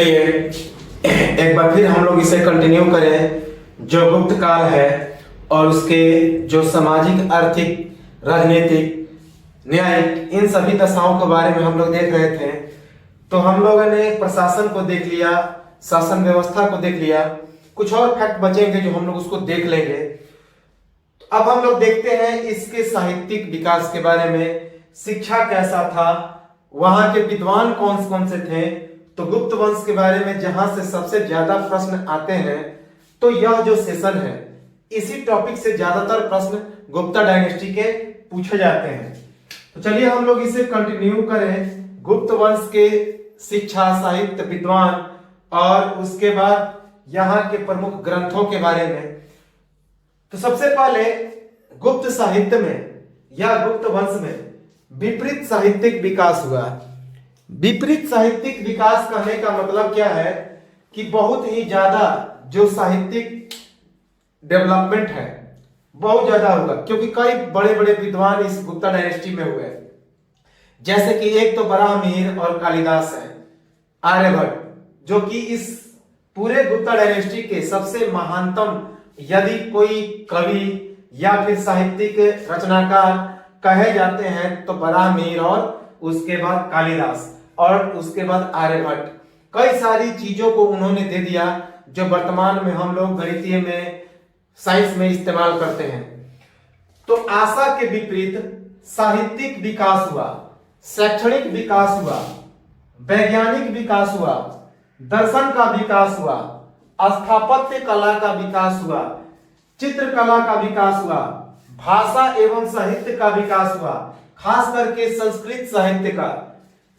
चलिए एक बार फिर हम लोग इसे कंटिन्यू करें, जो गुप्त काल है और उसके जो सामाजिक, आर्थिक, राजनीतिक, न्यायिक इन सभी दशाओं के बारे में हम लोग देख रहे थे। तो हम लोगों ने प्रशासन को देख लिया, शासन व्यवस्था को देख लिया, कुछ और फैक्ट बचेंगे जो हम लोग उसको देख लेंगे। अब हम लोग देखते हैं इसके साहित्यिक विकास के बारे में, शिक्षा कैसा था, वहां के विद्वान कौन कौन से थे। तो गुप्त वंश के बारे में जहां से सबसे ज्यादा प्रश्न आते हैं, तो यह जो सेशन है इसी टॉपिक से ज्यादातर प्रश्न गुप्ता डायनेस्टी के पूछे जाते हैं। तो चलिए हम लोग इसे कंटिन्यू करें, गुप्त वंश के शिक्षा, साहित्य, विद्वान और उसके बाद यहाँ के प्रमुख ग्रंथों के बारे में। तो सबसे पहले गुप्त साहित्य में या गुप्त वंश में विपरीत साहित्यिक विकास हुआ। विपरीत साहित्यिक विकास कहने का मतलब क्या है कि बहुत ही ज्यादा जो साहित्यिक डेवलपमेंट है बहुत ज्यादा होगा, क्योंकि कई बड़े बड़े विद्वान इस गुप्ता डायनेस्टी में हुए, जैसे कि एक तो बराहमीर और कालिदास है, आर्यभट्ट, जो कि इस पूरे गुप्ता डायनेस्टी के सबसे महानतम यदि कोई कवि या फिर साहित्यिक रचनाकार कहे जाते हैं तो बराहमीर, और उसके बाद कालिदास और उसके बाद आर्यभट्ट। कई सारी चीजों को उन्होंने दे दिया जो वर्तमान में हम लोग गणितीय में, साइंस में इस्तेमाल करते हैं। तो आशा के विपरीत साहित्यिक विकास हुआ, शैक्षणिक विकास हुआ, वैज्ञानिक विकास हुआ, दर्शन का विकास हुआ, स्थापत्य कला का विकास हुआ, चित्रकला का विकास हुआ, भाषा एवं साहित्य का विकास हुआ, खास करके संस्कृत साहित्य का।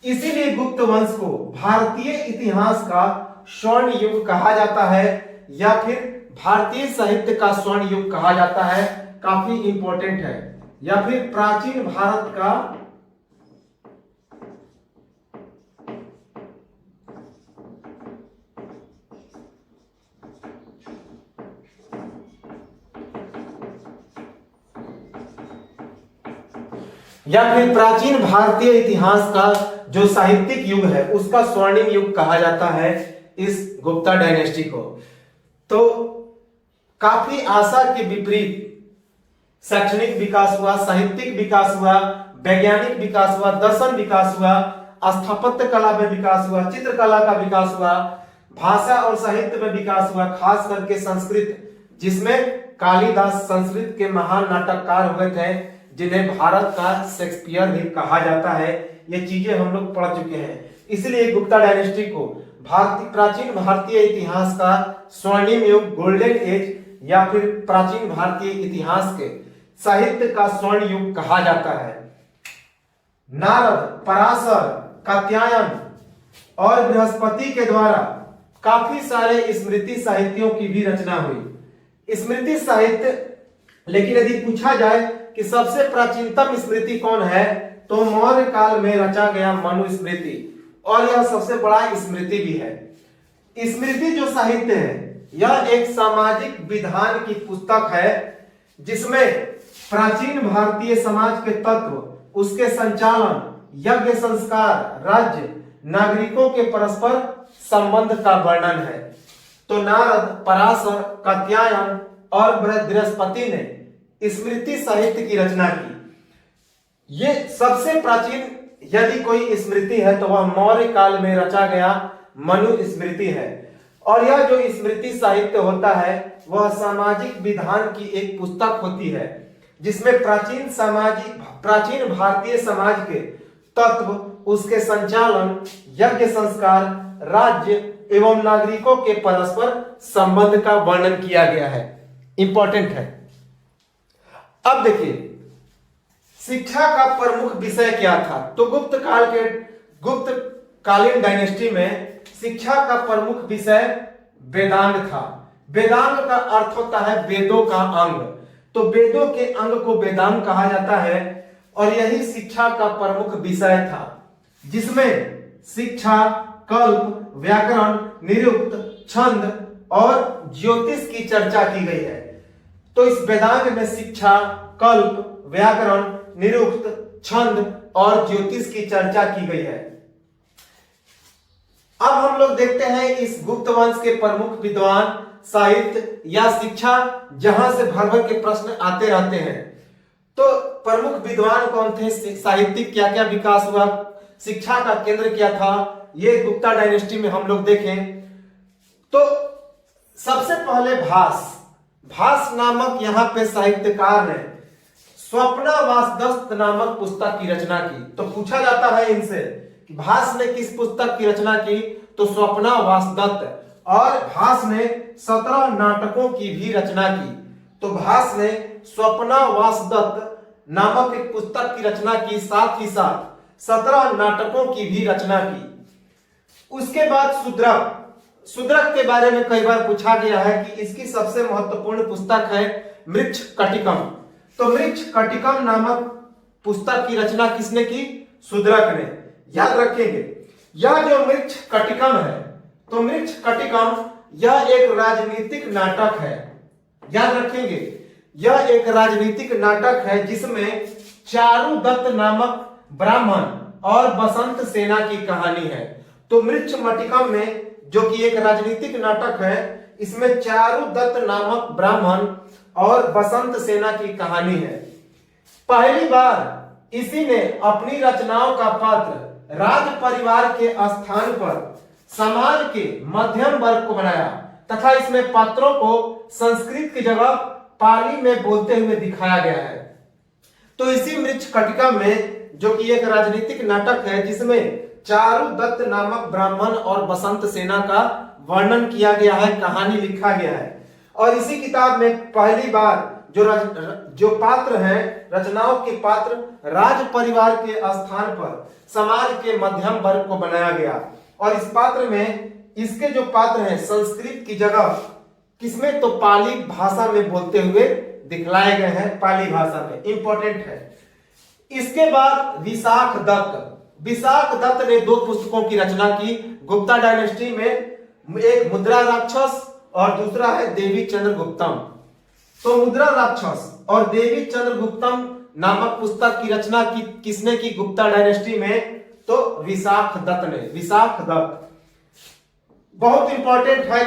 इसीलिए गुप्त वंश को भारतीय इतिहास का स्वर्ण युग कहा जाता है या फिर भारतीय साहित्य का स्वर्ण युग कहा जाता है, काफी इंपॉर्टेंट है, या फिर प्राचीन भारत का या फिर प्राचीन भारतीय इतिहास का जो साहित्यिक युग है उसका स्वर्णिम युग कहा जाता है इस गुप्ता डायनेस्टी को। तो काफी आशा के विपरीत शैक्षणिक विकास हुआ, साहित्यिक विकास हुआ, वैज्ञानिक विकास हुआ, दर्शन विकास हुआ, स्थापत्य कला में विकास हुआ, चित्रकला का विकास हुआ, भाषा और साहित्य में विकास हुआ, खास करके संस्कृत, जिसमें कालिदास संस्कृत के महान नाटककार हुए थे जिन्हें भारत का शेक्सपियर भी कहा जाता है। ये चीजें हम लोग पढ़ चुके हैं। इसलिए गुप्ता डायनेस्टी को प्राचीन भारतीय इतिहास का स्वर्णिम युग, गोल्डन एज, या फिर प्राचीन भारतीय इतिहास के साहित्य का स्वर्ण युग कहा जाता है। नारद, पराशर, कात्यायन और बृहस्पति के द्वारा काफी सारे स्मृति साहित्यों की भी रचना हुई। स्मृति साहित्य, लेकिन यदि पूछा जाए कि सबसे प्राचीनतम स्मृति कौन है, तो मौर्य काल में रचा गया मनुस्मृति, और यह सबसे बड़ा स्मृति भी है। स्मृति जो साहित्य है यह एक सामाजिक विधान की पुस्तक है, जिसमें प्राचीन भारतीय समाज के तत्व, उसके संचालन, यज्ञ, संस्कार, राज्य, नागरिकों के परस्पर संबंध का वर्णन है। तो नारद, पराशर, कात्यायन और बृहस्पति ने स्मृति साहित्य की रचना की। ये सबसे प्राचीन यदि कोई स्मृति है तो वह मौर्य काल में रचा गया मनुस्मृति है। और यह जो स्मृति साहित्य होता है वह सामाजिक विधान की एक पुस्तक होती है, जिसमें प्राचीन भारतीय समाज के तत्व, उसके संचालन, यज्ञ, संस्कार, राज्य एवं नागरिकों के परस्पर संबंध का वर्णन किया गया है। इंपॉर्टेंट है। अब देखिए शिक्षा का प्रमुख विषय क्या था। तो गुप्त कालीन डायनेस्टी में शिक्षा का प्रमुख विषय वेदांग था। वेदांग का अर्थ होता है वेदों का अंग। तो वेदों के अंग को वेदांग कहा जाता है, और यही शिक्षा का प्रमुख विषय था, जिसमें शिक्षा, कल्प, व्याकरण, निरुक्त, छंद और ज्योतिष की चर्चा की गई है। तो इस वेदांग में शिक्षा, कल्प, व्याकरण, निरुक्त, छंद और ज्योतिष की चर्चा की गई है। अब हम लोग देखते हैं इस गुप्त वंश के प्रमुख विद्वान, साहित्य या शिक्षा, जहां से भर भर के प्रश्न आते रहते हैं। तो प्रमुख विद्वान कौन थे, साहित्यिक क्या क्या विकास हुआ, शिक्षा का केंद्र क्या था, ये गुप्ता डायनेस्टी में हम लोग देखें। तो सबसे पहले भास नामक यहाँ पे साहित्यकार ने स्वप्ना वासदत्त नामक पुस्तक की रचना की। तो पूछा जाता है इनसे कि भास ने किस पुस्तक की रचना की, तो स्वप्ना वासदत्त। और भास ने 17 नाटकों की भी रचना की। तो भास ने स्वप्ना वासदत्त नामक एक पुस्तक की रचना की, साथ ही साथ 17 नाटकों की भी रचना की। उसके बाद शूद्रक के बारे में कई बार पूछा गया है कि इसकी सबसे महत्वपूर्ण पुस्तक है मृच्छकटिकम। तो मृच्छकटिकम नामक पुस्तक की रचना किसने की, शूद्रक ने। याद रखेंगे यह जो मृच्छकटिकम है, तो मृच्छकटिकम यह एक राजनीतिक नाटक है। याद रखेंगे यह एक राजनीतिक नाटक है जिसमें चारुदत्त नामक ब्राह्मण और बसंत सेना की कहानी है। तो मृच्छकटिकम में जो कि एक राजनीतिक नाटक है, इसमें चारुदत्त नामक ब्राह्मण और बसंत सेना की कहानी है। पहली बार इसी ने अपनी रचनाओं का पात्र राज परिवार के स्थान पर समाज के मध्यम वर्ग को बनाया तथा इसमें पात्रों को संस्कृत की जगह पाली में बोलते हुए दिखाया गया है। तो इसी मृच्छकटिकम में जो कि एक राजनीतिक नाटक है जिसमें चारुदत्त नामक ब्राह्मण और बसंत सेना का वर्णन किया गया है, कहानी लिखा गया है। और इसी किताब में पहली बार जो पात्र हैं, रचनाओं के पात्र राज परिवार के स्थान पर समाज के मध्यम वर्ग को बनाया गया। और इस पात्र में इसके जो पात्र हैं संस्कृत की जगह किसमें, तो पाली भाषा में बोलते हुए दिखलाए गए हैं, पाली भाषा में। इंपॉर्टेंट है। इसके बाद विशाख दत्त ने 2 पुस्तकों की रचना की गुप्ता डायनेस्टी में, एक मुद्रा राक्षस और दूसरा है देवी चंद्रगुप्तम। तो मुद्रा राक्षस और देवी चंद्रगुप्तम नामक पुस्तक की रचना की किसने की गुप्ता डायनेस्टी में, तो विशाख दत्त ने। विशाख दत्त बहुत इंपॉर्टेंट है।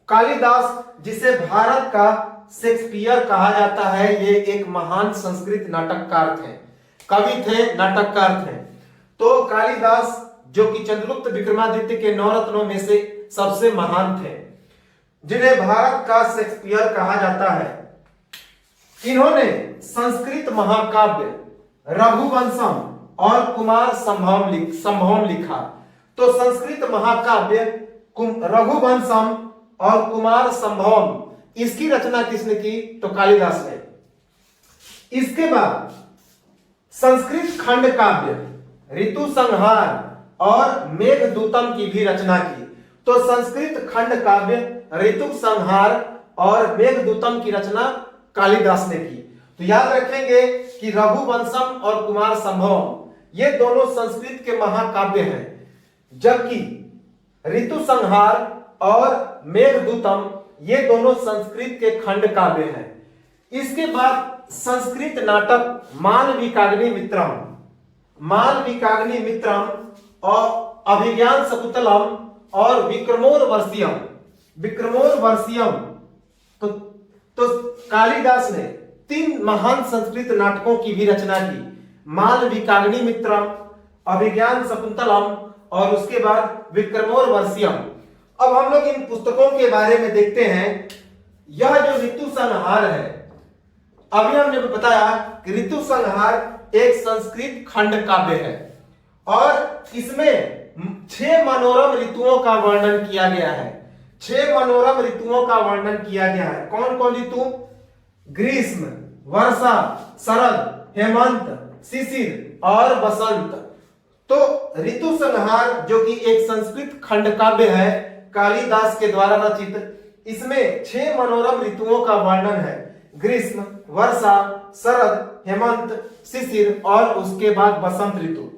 कालिदास जिसे भारत का शेक्सपियर कहा जाता है, ये एक महान संस्कृत नाटककार थे, कवि थे, नाटककार थे। तो कालिदास जो कि चंद्रगुप्त विक्रमादित्य के 9 रत्नों में से सबसे महान थे, जिन्हें भारत का शेक्सपियर कहा जाता है। इन्होंने संस्कृत महाकाव्य रघुवंशम और कुमार संभवम लिखा। तो संस्कृत महाकाव्य रघुवंशम और कुमार संभवम, इसकी रचना किसने की, तो कालिदास ने। इसके बाद संस्कृत खंड काव्य ऋतु संहार और मेघदूतम की भी रचना की। तो संस्कृत खंड काव्य ऋतु संहार और मेघदूतम की रचना कालिदास ने की। तो याद रखेंगे कि रघुवंशम और कुमार संभवम ये दोनों संस्कृत के महाकाव्य हैं, जबकि ऋतु संहार और मेघदूतम ये दोनों संस्कृत के खंड काव्य हैं। इसके बाद संस्कृत नाटक मालविकाग्नि मित्रम और अभिज्ञान शकुंतलम और विक्रमोर्वशीयम। तो कालिदास ने 3 महान संस्कृत नाटकों की भी रचना की, मालविकाग्नि मित्रम, अभिज्ञान शकुंतलम और उसके बाद विक्रमोर्वशीयम। अब हम लोग इन पुस्तकों के बारे में देखते हैं। यह जो ऋतु संहार है, अभी हमने बताया कि ऋतु संहार एक संस्कृत खंड काव्य है और इसमें 6 मनोरम ऋतुओं का वर्णन किया गया है। 6 मनोरम ऋतुओं का वर्णन किया गया है। कौन कौन ऋतु? ग्रीष्म, वर्षा, शरद, हेमंत, शिशिर और बसंत। तो ऋतु संहार जो कि एक संस्कृत खंड काव्य है कालिदास के द्वारा रचित, इसमें 6 मनोरम ऋतुओं का वर्णन है। ग्रीष्म, वर्षा, शरद, हेमंत, शिशिर और उसके बाद बसंत ऋतु।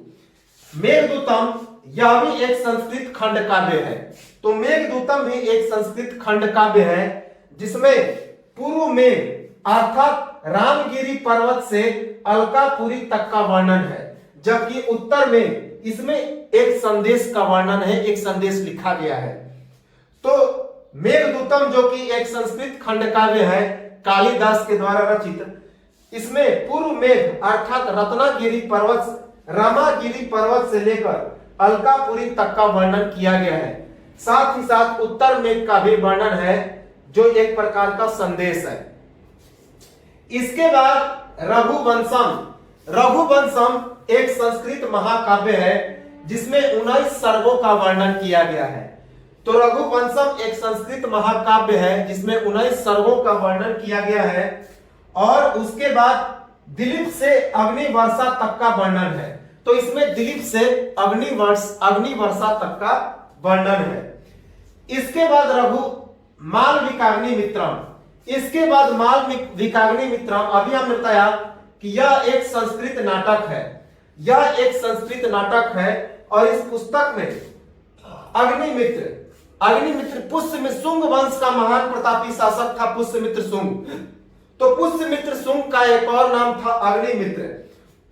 मेघदूतम यह भी एक संस्कृत खंड काव्य है। तो मेघदूतम भी एक संस्कृत खंड काव्य है जिसमें पूर्व में अर्थात रामगिरी पर्वत से अलकापुरी तक का वर्णन है, जबकि उत्तर में इसमें एक संदेश का वर्णन है, एक संदेश लिखा गया है। तो मेघदूतम जो कि एक संस्कृत खंड काव्य है कालिदास के द्वारा रचित, इसमें पूर्व मेघ अर्थात रामागिरी पर्वत से लेकर अलकापुरी तक का वर्णन किया गया है। साथ ही साथ उत्तर मेघ का भी वर्णन है जो एक प्रकार का संदेश है। इसके बाद रघुवंशम एक संस्कृत महाकाव्य है जिसमें 19 सर्गों का वर्णन किया गया है। तो रघुवंशम एक संस्कृत महाकाव्य है जिसमें 19 सर्गों का वर्णन किया गया है। और उसके बाद दिलीप से अग्निवर्षा तक का वर्णन है। तो इसमें दिलीप से अग्निवर्षा तक का वर्णन है। इसके बाद मालविकाग्नि मित्रम, अभी हमने बताया कि यह एक संस्कृत नाटक है। और इस पुस्तक में अग्निमित्र पुष्यमित्र वंश का महान प्रतापी शासक था पुष्यमित्र शुंग। तो पुष्यमित्र शुंग का एक और नाम था अग्निमित्र।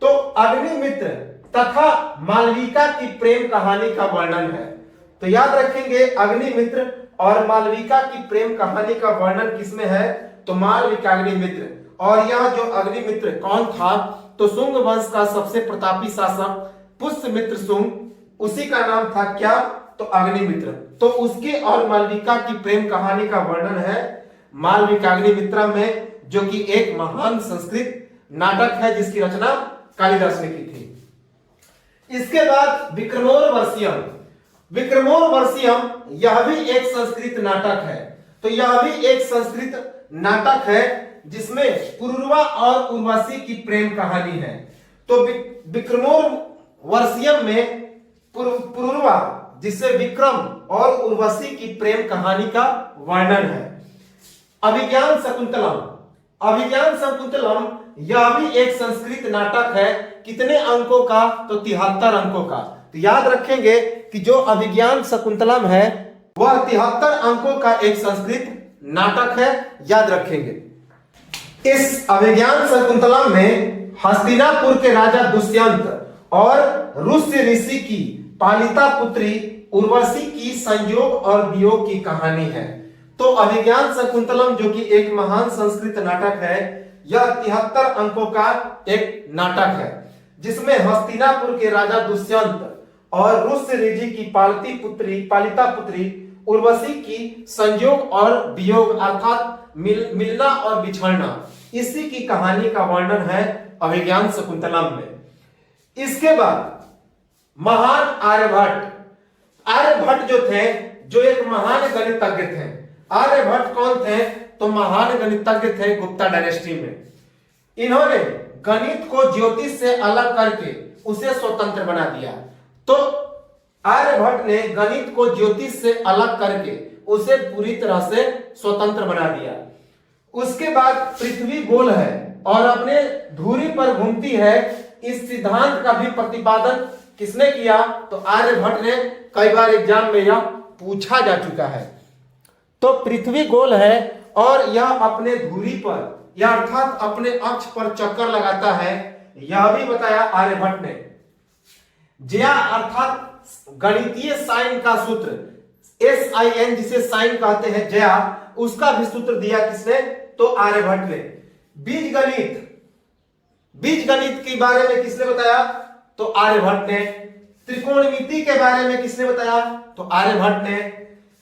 तो अग्निमित्र तथा मालविका की प्रेम कहानी का वर्णन है। तो याद रखेंगे अग्निमित्र और मालविका की प्रेम कहानी का वर्णन किसमें है? तो मालविकाग्निमित्र। और यह जो अग्निमित्र कौन था? तो शुंग वंश का सबसे प्रतापी शासक पुष्यमित्र शुंग, उसी का नाम था क्या? तो अग्निमित्र। तो उसके और मालविका की प्रेम कहानी का वर्णन है मालविकाग्निमित्रम में, जो कि एक महान संस्कृत नाटक है जिसकी रचना कालिदास ने की थी। इसके बाद विक्रमोर्वशीयम, यह भी एक संस्कृत नाटक है। तो यह भी एक संस्कृत नाटक है जिसमें पुरुरवा और उर्वशी की प्रेम कहानी है। तो विक्रमोर्वशीयम में पुरुरवा जिससे विक्रम और उर्वशी की प्रेम कहानी का वर्णन है। अभिज्ञान शकुंतलम यह भी एक संस्कृत नाटक है। कितने अंकों का? तो 73 अंकों का। तो याद रखेंगे कि जो अभिज्ञान शकुंतलम है वह 73 अंकों का एक संस्कृत नाटक है, याद रखेंगे। इस अभिज्ञान शकुंतलम में हस्तिनापुर के राजा दुष्यंत और रुष्य ऋषि की पालिता पुत्री उर्वशी की संयोग और वियोग की कहानी है। तो अभिज्ञान शकुंतलम जो कि एक महान संस्कृत नाटक है, यह 73 अंकों का एक नाटक है जिसमें हस्तिनापुर के राजा दुष्यंत और रुष्य ऋषि की पालिता पुत्री उर्वशी की संयोग और वियोग अर्थात मिलना और बिछड़ना, इसी की कहानी का वर्णन है अभिज्ञान शकुंतलम में। इसके बाद महान आर्यभट्ट जो थे, जो एक महान गणितज्ञ थे। आर्यभट्ट कौन थे? तो महान गणितज्ञ थे गुप्ता डायनेस्टी में। इन्होंने गणित को ज्योतिष से अलग करके उसे स्वतंत्र बना दिया। तो आर्यभट्ट ने गणित को ज्योतिष से अलग करके उसे पूरी तरह से स्वतंत्र बना दिया। उसके बाद पृथ्वी गोल है और अपने धुरी पर घूमती है, इस सिद्धांत का भी प्रतिपादन किसने किया? तो आर्यभट्ट ने। कई बार एग्जाम में यह पूछा जा चुका है। तो पृथ्वी गोल है और यह अपने धुरी पर या अर्थात अपने अक्ष पर चक्कर लगाता है, यह भी बताया आर्यभट्ट ने। ज्या अर्थात गणितीय साइन का सूत्र SIN जिसे साइन कहते हैं, ज्या, उसका भी सूत्र दिया किसने? तो आर्यभट्ट ने। बीजगणित के बारे में किसने बताया? तो आर्यभट्ट ने। त्रिकोणमिति के बारे में किसने बताया? तो आर्यभट्ट ने।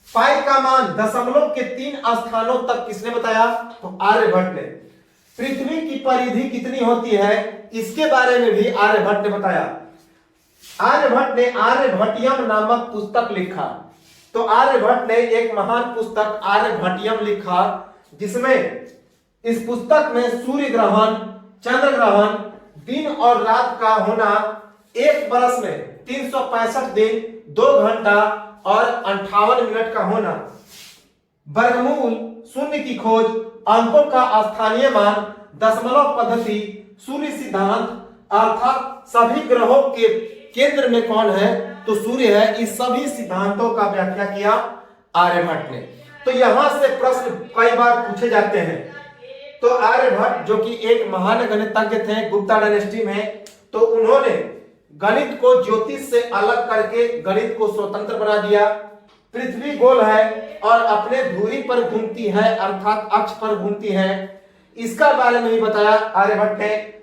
पाई का मान दशमलव के 3 स्थानों तक किसने बताया? तो आर्यभट्ट ने। पृथ्वी की परिधि कितनी होती है, इसके बारे में भी आर्यभट्ट ने बताया। आर्यभट्ट ने आर्यभट्टियम नामक पुस्तक लिखा। तो आर्यभट्ट ने एक महान पुस्तक आर्यभट्टियम लिखा, जिसमें इस पुस्तक में सूर्य ग्रहण, चंद्र ग्रहण, दिन और रात का होना, एक बरस में 365 दिन, 2 घंटा और 58 मिनट का होना, वर्गमूल, शून्य की खोज, अंकों का स्थानीय मान, दशमलव पद्धति, सूर्य सिद्धांत अर्थात सभी ग्रहों के केंद्र में कौन है? तो सूर्य है। इस सभी सिद्धांतों का व्याख्या किया आर्यभट्ट ने। तो यहां से प्रश्न कई बार पूछे जाते हैं। तो आर्यभट्ट जो कि एक महान गणितज्ञ थे गुप्ता डायनेस्टी में, तो उन्होंने गणित को ज्योतिष से अलग करके गणित को स्वतंत्र बना दिया। पृथ्वी गोल है और अपने धुरी पर घूमती है, अर्थात अक्ष पर घूमती है, इसका बारे में भी बताया आर्यभट्ट ने।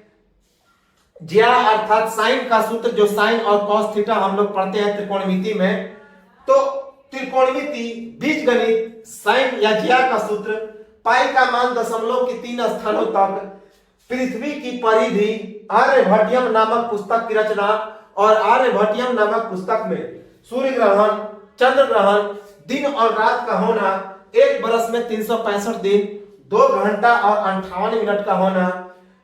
ज्या अर्थात साइन का सूत्र, जो साइन और कॉस थीटा हम लोग पढ़ते हैं त्रिकोणमिति में, तो त्रिकोणमिति, बीजगणित, साइन या ज्या का सूत्र, पाई का मान दशमलव के 3 स्थानों तक, पृथ्वी की परिधि, आर्यभट्टियम नामक पुस्तक की रचना। और आर्यभट्टियम नामक पुस्तक में सूर्य ग्रहण, चंद्र ग्रहण, दिन और रात का होना, एक बरस में 365 दिन, 2 घंटा और 58 मिनट का होना,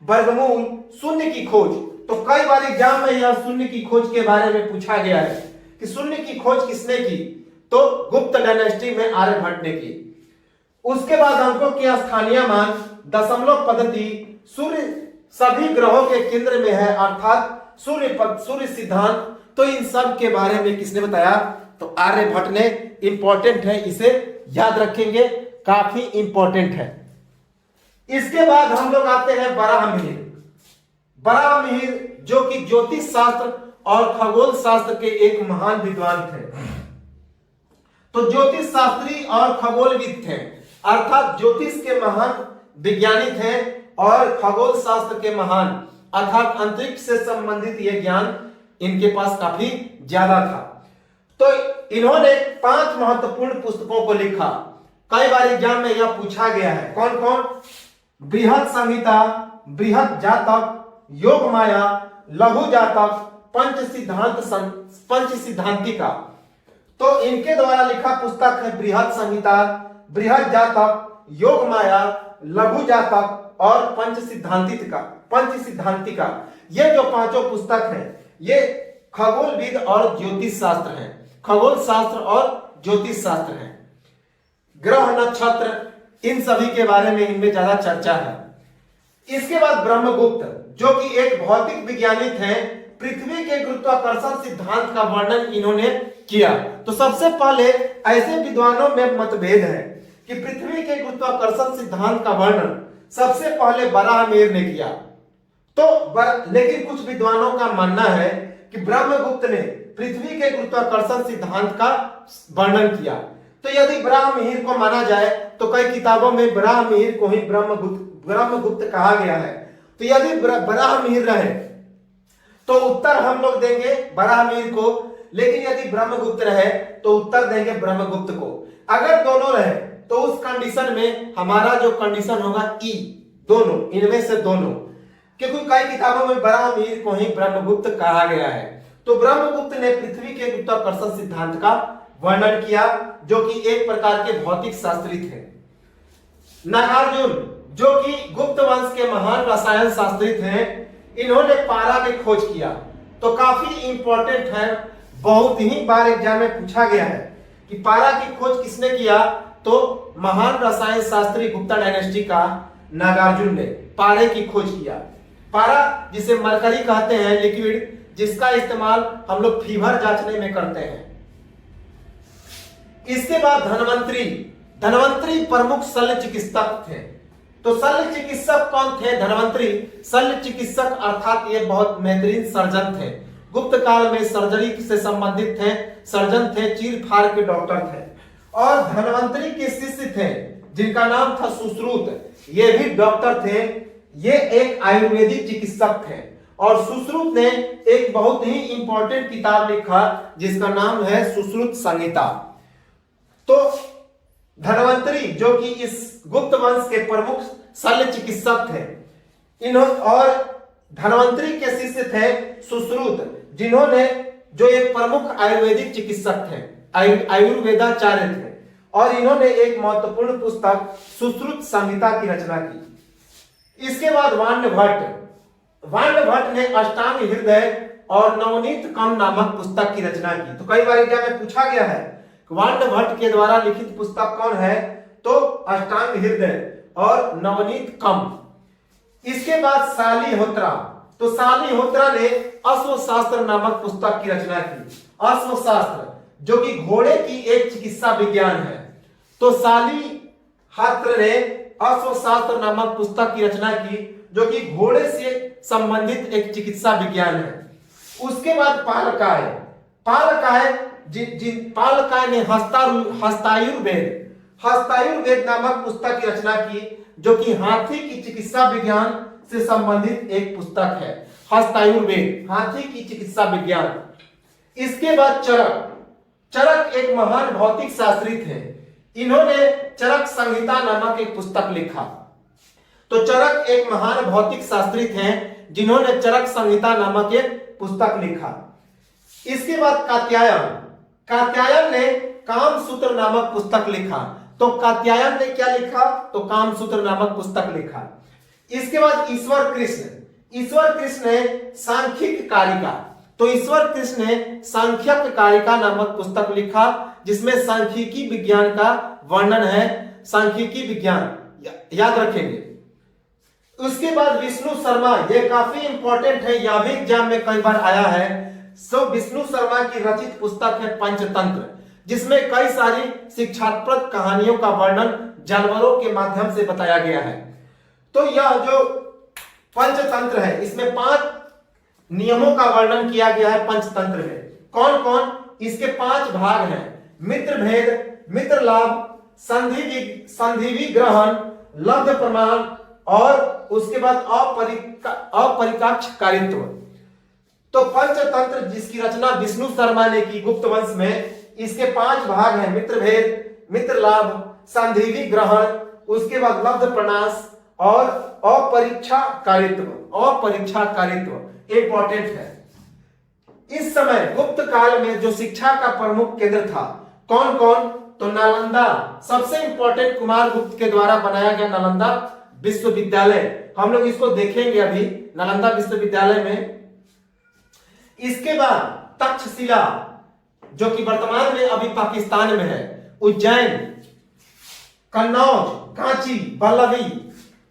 वर्गमूल, शून्य की खोज। तो कई बार एग्जाम में यह शून्य की खोज के बारे में पूछा गया है कि शून्य की खोज किसने की, तो गुप्त डायनेस्टी में आर्यभट्ट ने की। उसके बाद अंकों की स्थानीय मान, दशमलव पद्धति, सूर्य सभी ग्रहों के केंद्र में है, अर्थात सूर्य पद, सूर्य सिद्धांत। तो इन सब के बारे में किसने बताया, तो आर्यभट्ट ने। इंपॉर्टेंट है, इसे याद रखेंगे, काफी इंपॉर्टेंट है। इसके बाद हम लोग आते हैं बराहमिहिर। बराहमिहिर जो कि ज्योतिष शास्त्र और खगोल शास्त्र के एक महान विद्वान थे। तो ज्योतिष शास्त्री और खगोलविद थे, अर्थात ज्योतिष के महान विज्ञानी थे और खगोल शास्त्र के महान, अर्थात अंतरिक्ष से संबंधित यह ज्ञान इनके पास काफी ज्यादा था। तो इन्होंने 5 महत्वपूर्ण पुस्तकों को लिखा। कई बार एग्जाम में यह पूछा गया है, कौन कौन, बृहद संहिता, बृहद जातक, योग माया, लघु जातक, पंच सिद्धांतिका। तो इनके द्वारा लिखा पुस्तक है बृहद संहिता, बृहद जातक, योग माया, लघु जातक और पंच सिद्धांतिका। ये जो 5 पुस्तक हैं, ये खगोलविद और ज्योतिष शास्त्र हैं, खगोल शास्त्र और ज्योतिष शास्त्र हैं। ग्रह, नक्षत्र, इन सभी के बारे में इनमें ज्यादा चर्चा है। इसके बाद ब्रह्मगुप्त, जो कि एक भौतिक विज्ञानी थे, पृथ्वी के गुरुत्वाकर्षण सिद्धांत का वर्णन इन्होंने किया। तो सबसे पहले ऐसे विद्वानों में मतभेद है कि पृथ्वी के गुरुत्वाकर्षण सिद्धांत का वर्णन सबसे पहले बराहमिहिर ने किया। तो लेकिन कुछ विद्वानों का मानना है कि ब्रह्मगुप्त ने पृथ्वी के गुरुत्वाकर्षण सिद्धांत का वर्णन किया। तो यदि बराहमिहिर को माना जाए तो कई किताबों में बराहमिहिर को ही ब्रह्मगुप्त कहा गया है। तो यदि बराहमिहिर रहे तो उत्तर हम लोग देंगे बराहमिहिर को, लेकिन यदि ब्रह्मगुप्त रहे तो उत्तर देंगे ब्रह्मगुप्त को। अगर दोनों रहे तो उस कंडीशन में हमारा जो कंडीशन होगा ई, दोनों, इनमें से दोनों, क्योंकि कई किताबों में बराहमिहिर को ही ब्रह्मगुप्त कहा गया है। तो ब्रह्मगुप्त ने पृथ्वी के गुरुत्वाकर्षण सिद्धांत का वर्णन किया, जो कि एक प्रकार के भौतिक शास्त्री थे। नागार्जुन, जो कि गुप्त वंश के महान रसायन शास्त्री थे, इन्होंने पारा की खोज किया। तो काफी इंपॉर्टेंट है, बहुत ही बार एग्जाम में पूछा गया है कि पारा की खोज किसने किया, तो महान रसायन शास्त्री गुप्ता डायनेस्टी का नागार्जुन ने पारे की खोज किया। पारा जिसे मरकरी कहते हैं, लिक्विड, जिसका इस्तेमाल हम लोग फीवर जांचने में करते हैं। इसके बाद धनवंतरी प्रमुख शल्य चिकित्सक थे। तो शल्य चिकित्सक कौन थे? धनवंतरी शल्य चिकित्सक अर्थात ये बहुत बेहतरीन सर्जन थे, गुप्त काल में सर्जरी से संबंधित थे, सर्जन थे, चीर फाड़ के डॉक्टर थे। और धनवंतरी के शिष्य थे जिनका नाम था सुश्रुत, ये भी डॉक्टर थे, ये एक आयुर्वेदिक चिकित्सक थे। और सुश्रुत ने एक बहुत ही इंपॉर्टेंट किताब लिखा जिसका नाम है सुश्रुत संहिता। तो धनवंतरी जो कि इस गुप्त वंश के प्रमुख शल्य चिकित्सक थे, इन्होंने, और धनवंतरी के शिष्य थे सुश्रुत, जिन्होंने, जो एक प्रमुख आयुर्वेदिक चिकित्सक थे, आयुर्वेदाचार्य थे, और इन्होंने एक महत्वपूर्ण पुस्तक सुश्रुत संहिता की रचना की। इसके बाद वाण्य ने अष्टांग हृदय और नवनीत कम नामक पुस्तक की रचना की। तो कई बार एग्जाम में पूछा गया है वाण्य के द्वारा लिखित पुस्तक कौन है, तो अष्टांग हृदय और नवनीत कम। इसके बाद शालिहोत्रा, तो शालिहोत्रा ने अश्वशास्त्र नामक पुस्तक की रचना की। अश्वशास्त्र जो कि घोड़े की एक चिकित्सा विज्ञान है। तो शालिहोत्र ने अश्वशास्त्र नामक पुस्तक की रचना की, जो कि घोड़े से संबंधित एक चिकित्सा विज्ञान है। उसके बाद पालकाय। पालकाय पालकाय ने हस्तायुर्वेद नामक पुस्तक की रचना की, जो कि हाथी की चिकित्सा विज्ञान से संबंधित एक पुस्तक है। हस्तायुर्वेद, हाथी की चिकित्सा विज्ञान। इसके बाद चरक एक महान भौतिक शास्त्री थे। इन्होंने चरक संहिता नामक एक पुस्तक लिखा। तो चरक एक महान भौतिक शास्त्री थे जिन्होंने चरक संहिता नामक एक पुस्तक लिखा। इसके बाद कात्यायन ने कामसूत्र नामक पुस्तक लिखा। तो कात्यायन ने क्या लिखा? तो कामसूत्र नामक पुस्तक लिखा। इसके बाद ईश्वर कृष्ण ने सांख्यिक कारिका। तो ईश्वर कृष्ण ने सांख्यिक कारिका नामक पुस्तक लिखा, जिसमें सांख्यिकी विज्ञान का वर्णन है। सांख्यिकी विज्ञान याद रखेंगे। उसके बाद विष्णु शर्मा, ये काफी इंपॉर्टेंट है, यह भी एग्जाम में कई बार आया है। विष्णु शर्मा की रचित पुस्तक है पंचतंत्र, जिसमें कई सारी शिक्षाप्रद कहानियों का वर्णन जानवरों के माध्यम से बताया गया है। तो यह जो पंचतंत्र है, इसमें 5 नियमों का वर्णन किया गया है पंचतंत्र में। कौन कौन? इसके 5 भाग हैं। मित्र भेद, मित्र लाभ, संधि विग्रहण, लब्ध प्रमाण और उसके बाद अपरिकाक्षकारित्व। तो पंचतंत्र जिसकी रचना विष्णु शर्मा ने की गुप्त वंश में, इसके 5 भाग हैं। मित्र भेद, मित्र लाभ, संधि विग्रहण, उसके बाद लब्ध प्रणाश और अपरिकाक्षकारित्व इंपॉर्टेंट है। इस समय गुप्त काल में जो शिक्षा का प्रमुख केंद्र था, कौन कौन? तो नालंदा, सबसे इंपॉर्टेंट कुमारगुप्त के द्वारा बनाया गया नालंदा विश्वविद्यालय, हम लोग इसको देखेंगे अभी, नालंदा विश्वविद्यालय में। इसके बाद तक्षशिला, जो कि वर्तमान में अभी पाकिस्तान में है। उज्जैन, कन्नौज, कांची, वल्लभी।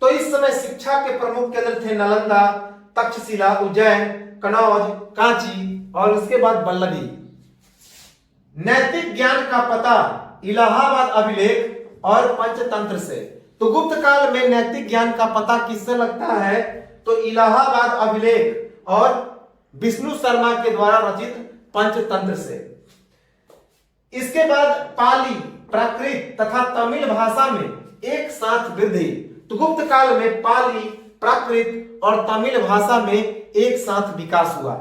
तो इस समय शिक्षा के प्रमुख केंद्र थे नालंदा, तक्षशिला, उज्जैन, कन्नौज, कांची और उसके बाद वल्लभी। नैतिक ज्ञान का पता इलाहाबाद अभिलेख और पंचतंत्र से। तो गुप्त काल में नैतिक ज्ञान का पता किससे लगता है? तो इलाहाबाद अभिलेख और विष्णु शर्मा के द्वारा रचित पंचतंत्र से। इसके बाद पाली, प्राकृत तथा तमिल भाषा में एक साथ वृद्धि। तो गुप्त काल में पाली, प्राकृत और तमिल भाषा में एक साथ विकास हुआ।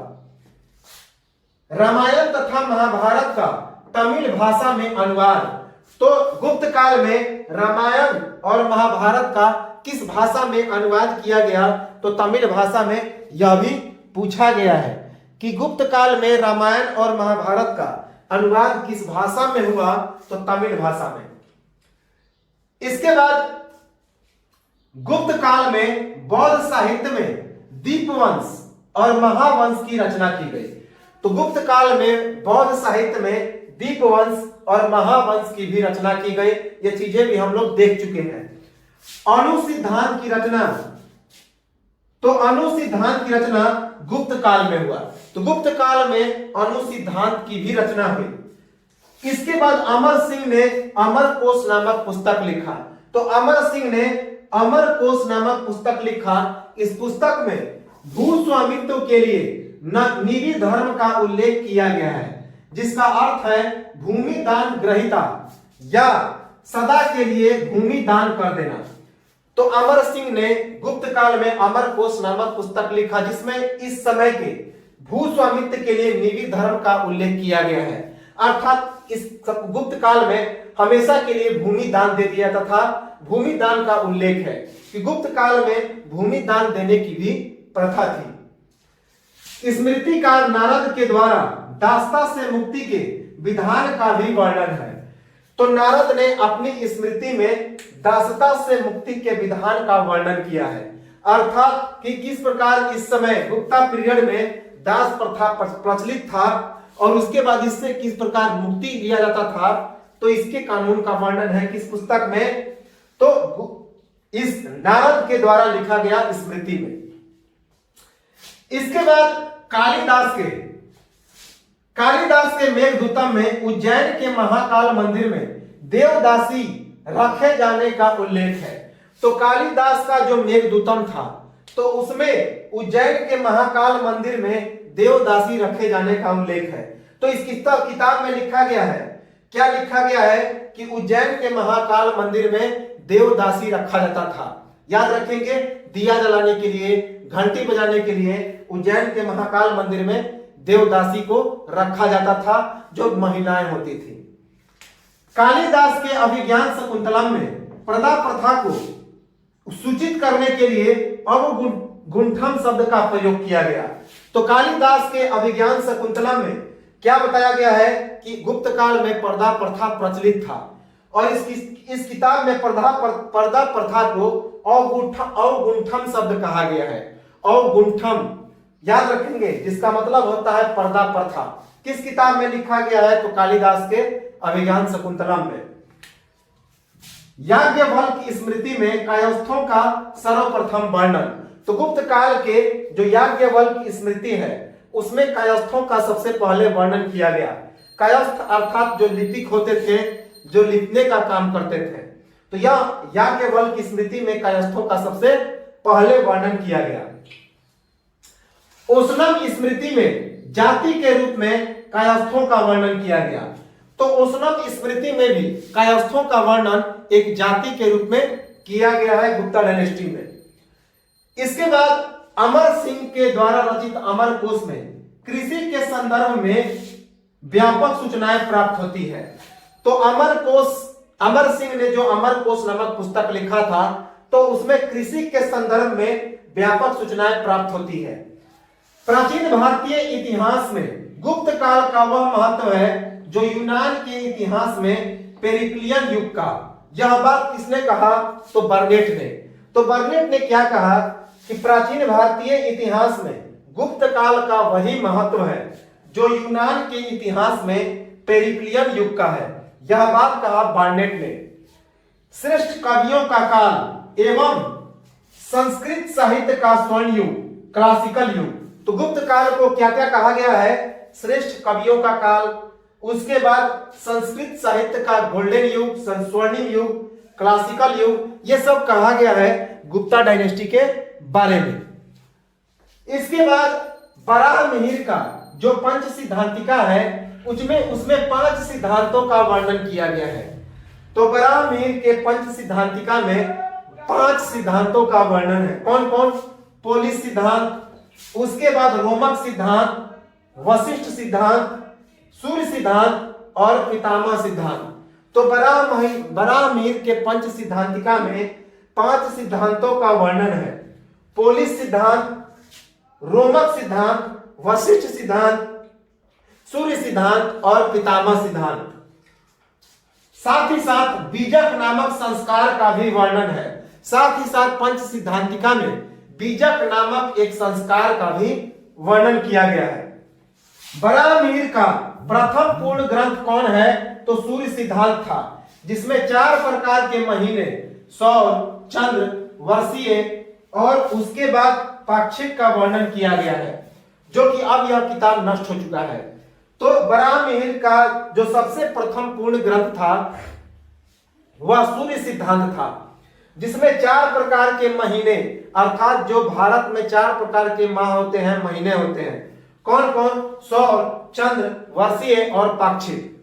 रामायण तथा महाभारत का तमिल भाषा में अनुवाद। तो गुप्त काल में रामायण और महाभारत का किस भाषा में अनुवाद किया गया? तो तमिल भाषा में। यह भी पूछा गया है कि गुप्त काल में रामायण और महाभारत का अनुवाद किस भाषा में हुआ? तो तमिल भाषा में। इसके बाद गुप्त काल में बौद्ध साहित्य में दीपवंश और महावंश की रचना की गई। तो गुप्त काल में बौद्ध साहित्य में दीपवंश और महावंश की भी रचना की गई। ये चीजें भी हम लोग देख चुके हैं। अनुसिद्धांत की रचना, तो अनुसिद्धांत की रचना गुप्त काल में हुआ। तो गुप्त काल में अनुसिद्धांत की भी रचना हुई। इसके बाद अमर सिंह ने अमरकोश नामक पुस्तक लिखा। तो अमर सिंह ने अमरकोश नामक पुस्तक लिखा। इस पुस्तक में भूस्वामित्व के लिए निरी धर्म का उल्लेख किया गया है, जिसका अर्थ है भूमि दान ग्रहीता या सदा के लिए भूमि दान कर देना। तो अमर सिंह ने गुप्त काल में अमरकोश नामक पुस्तक लिखा, जिसमें इस समय के भूस्वामित्व के लिए निरी धर्म का उल्लेख किया गया है। अर्थात इस गुप्त काल में हमेशा के लिए भूमि दान दे दिया तथा भूमि दान का उल्लेख है कि गुप्त काल में भूमि दान देने की भी प्रथा थी। स्मृतिकार नारद के द्वारा दासता से मुक्ति के विधान का भी वर्णन है। तो नारद ने अपनी स्मृति में दासता से मुक्ति के विधान का वर्णन किया है, अर्थात कि किस प्रकार इस समय गुप्ता पीरियड में दास प्रथा प्रचलित था और उसके बाद इससे किस प्रकार मुक्ति लिया जाता था। तो इसके कानून का वर्णन है किस पुस्तक में? तो इस नारद के द्वारा लिखा गया स्मृति में। इसके बाद कालिदास के मेघदूतम में उज्जैन के महाकाल मंदिर में देवदासी रखे जाने का उल्लेख है। तो कालिदास का जो मेघदूतम था, तो उसमें उज्जैन के महाकाल मंदिर में देवदासी रखे जाने का उल्लेख है। तो इस किताब में लिखा गया है, क्या लिखा गया है कि उज्जैन के महाकाल मंदिर में देवदासी रखा जाता था। याद रखेंगे, दिया जलाने के लिए, घंटी बजाने के लिए उज्जैन के महाकाल मंदिर में देवदासी को रखा जाता था, जो महिलाएं होती थी। कालिदास के अभिज्ञान शकुंतलम में पर्दा प्रथा को सूचित करने के लिए अवगुंठम शब्द का प्रयोग किया गया। तो कालिदास के अभिज्ञान शकुंतलम में क्या बताया गया है कि गुप्त काल में पर्दा प्रथा प्रचलित था, और इस किताब में पर्दा प्रथा को अवगुंठम शब्द कहा गया है। अवगुंठम याद रखेंगे, जिसका मतलब होता है पर्दा प्रथा। किस किताब में लिखा गया है? तो कालिदास के अभिज्ञान शकुंतलम में। याज्ञवल्क्य की स्मृति में कायस्थों का सर्वप्रथम वर्णन। तो गुप्त काल के जो याज्ञवल्क्य की स्मृति है उसमें कायस्थों का सबसे पहले वर्णन किया गया। कायस्थ अर्थात जो लिपिक होते थे, जो लिखने का काम करते थे। तो यह याज्ञवल्क्य की स्मृति में कायस्थों का सबसे पहले वर्णन किया गया। ओसनम स्मृति में जाति के रूप में कायस्थों का वर्णन किया गया। तो ओसनम स्मृति में भी कायस्थों का वर्णन एक जाति के रूप में किया गया है गुप्ता डायनेस्टी में। इसके बाद अमर सिंह के द्वारा रचित अमरकोश में कृषि के संदर्भ में व्यापक सूचनाएं प्राप्त होती है। तो अमर सिंह ने जो अमरकोश नामक पुस्तक लिखा था, तो उसमें कृषि के संदर्भ में व्यापक सूचनाएं प्राप्त होती है। प्राचीन भारतीय इतिहास में गुप्त काल का वह महत्व है जो यूनान के इतिहास में पेरिप्लियन युग का। यह बात किसने कहा? तो बर्नेट ने। तो बर्नेट ने क्या कहा कि प्राचीन भारतीय इतिहास में गुप्त काल का वही महत्व है जो यूनान के इतिहास में पेरिप्लियन युग का है। यह बात कहा बर्नेट ने। श्रेष्ठ कवियों का काल एवं संस्कृत साहित्य का स्वर्ण युग, क्लासिकल युग। तो गुप्त काल को क्या क्या कहा गया है? श्रेष्ठ कवियों का काल, उसके बाद संस्कृत साहित्य का गोल्डन युग, स्वर्णिम युग, क्लासिकल युग, ये सब कहा गया है गुप्ता डायनेस्टी के बारे में। इसके बाद बराहमिहिर का जो पंच सिद्धांतिका है उसमें 5 सिद्धांतों का वर्णन किया गया है। तो बराहमिहिर के पंच सिद्धांतिका में 5 सिद्धांतों का वर्णन है। कौन कौन? पोलिस सिद्धांत, उसके बाद रोमक सिद्धांत, वशिष्ठ सिद्धांत, सूर्य सिद्धांत और पितामह सिद्धांत। तो बराहमिहिर के पंच सिद्धांतिका में 5 सिद्धांतों का वर्णन है। पोलिस सिद्धांत, रोमक सिद्धांत, वशिष्ठ सिद्धांत, सूर्य सिद्धांत और पितामह सिद्धांत। साथ ही साथ बीजक नामक संस्कार का भी वर्णन है। साथ ही साथ पंच सिद्धांतिका में बीजक नामक एक संस्कार का भी वर्णन किया गया है। बराहमिहिर का प्रथम पूर्ण ग्रंथ कौन है? तो सूर्य सिद्धांत था, जिसमें 4 प्रकार के महीने सौर, चंद्र, वर्षीय और उसके बाद पाक्षिक का वर्णन किया गया है, जो कि अब यह किताब नष्ट हो चुका है। तो बराहमिहिर का जो सबसे प्रथम पूर्ण ग्रंथ था वह सूर्य सिद्धांत था, जिसमें 4 प्रकार के महीने, अर्थात जो भारत में 4 प्रकार के माह होते हैं, महीने होते हैं। कौन कौन? सौर, चंद्र, वर्षीय और पाक्षिक।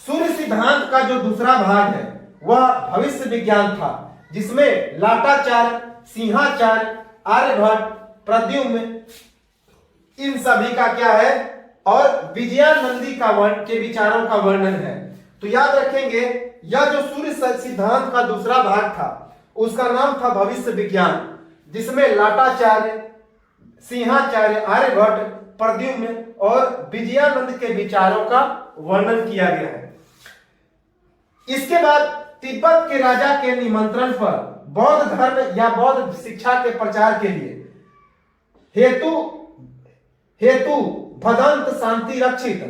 सूर्य सिद्धांत का जो दूसरा भाग है वह भविष्य विज्ञान था, जिसमें लाटाचार्य, सिंहाचार्य, आर्यभट्ट, प्रद्युम्न, इन सभी का क्या है, और विजयानंदी के विचारों का वर्णन है। तो याद रखेंगे, यह जो सूर्य सिद्धांत का दूसरा भाग था उसका नाम था भविष्य विज्ञान, जिसमें लाटाचार्य, सिंहाचार्य, आर्यभट्ट, प्रद्युम्न और विजयानंद के विचारों का वर्णन किया गया है। इसके बाद तिब्बत के राजा के निमंत्रण पर बौद्ध धर्म या बौद्ध शिक्षा के प्रचार के लिए हेतु भदंत, शांति रक्षित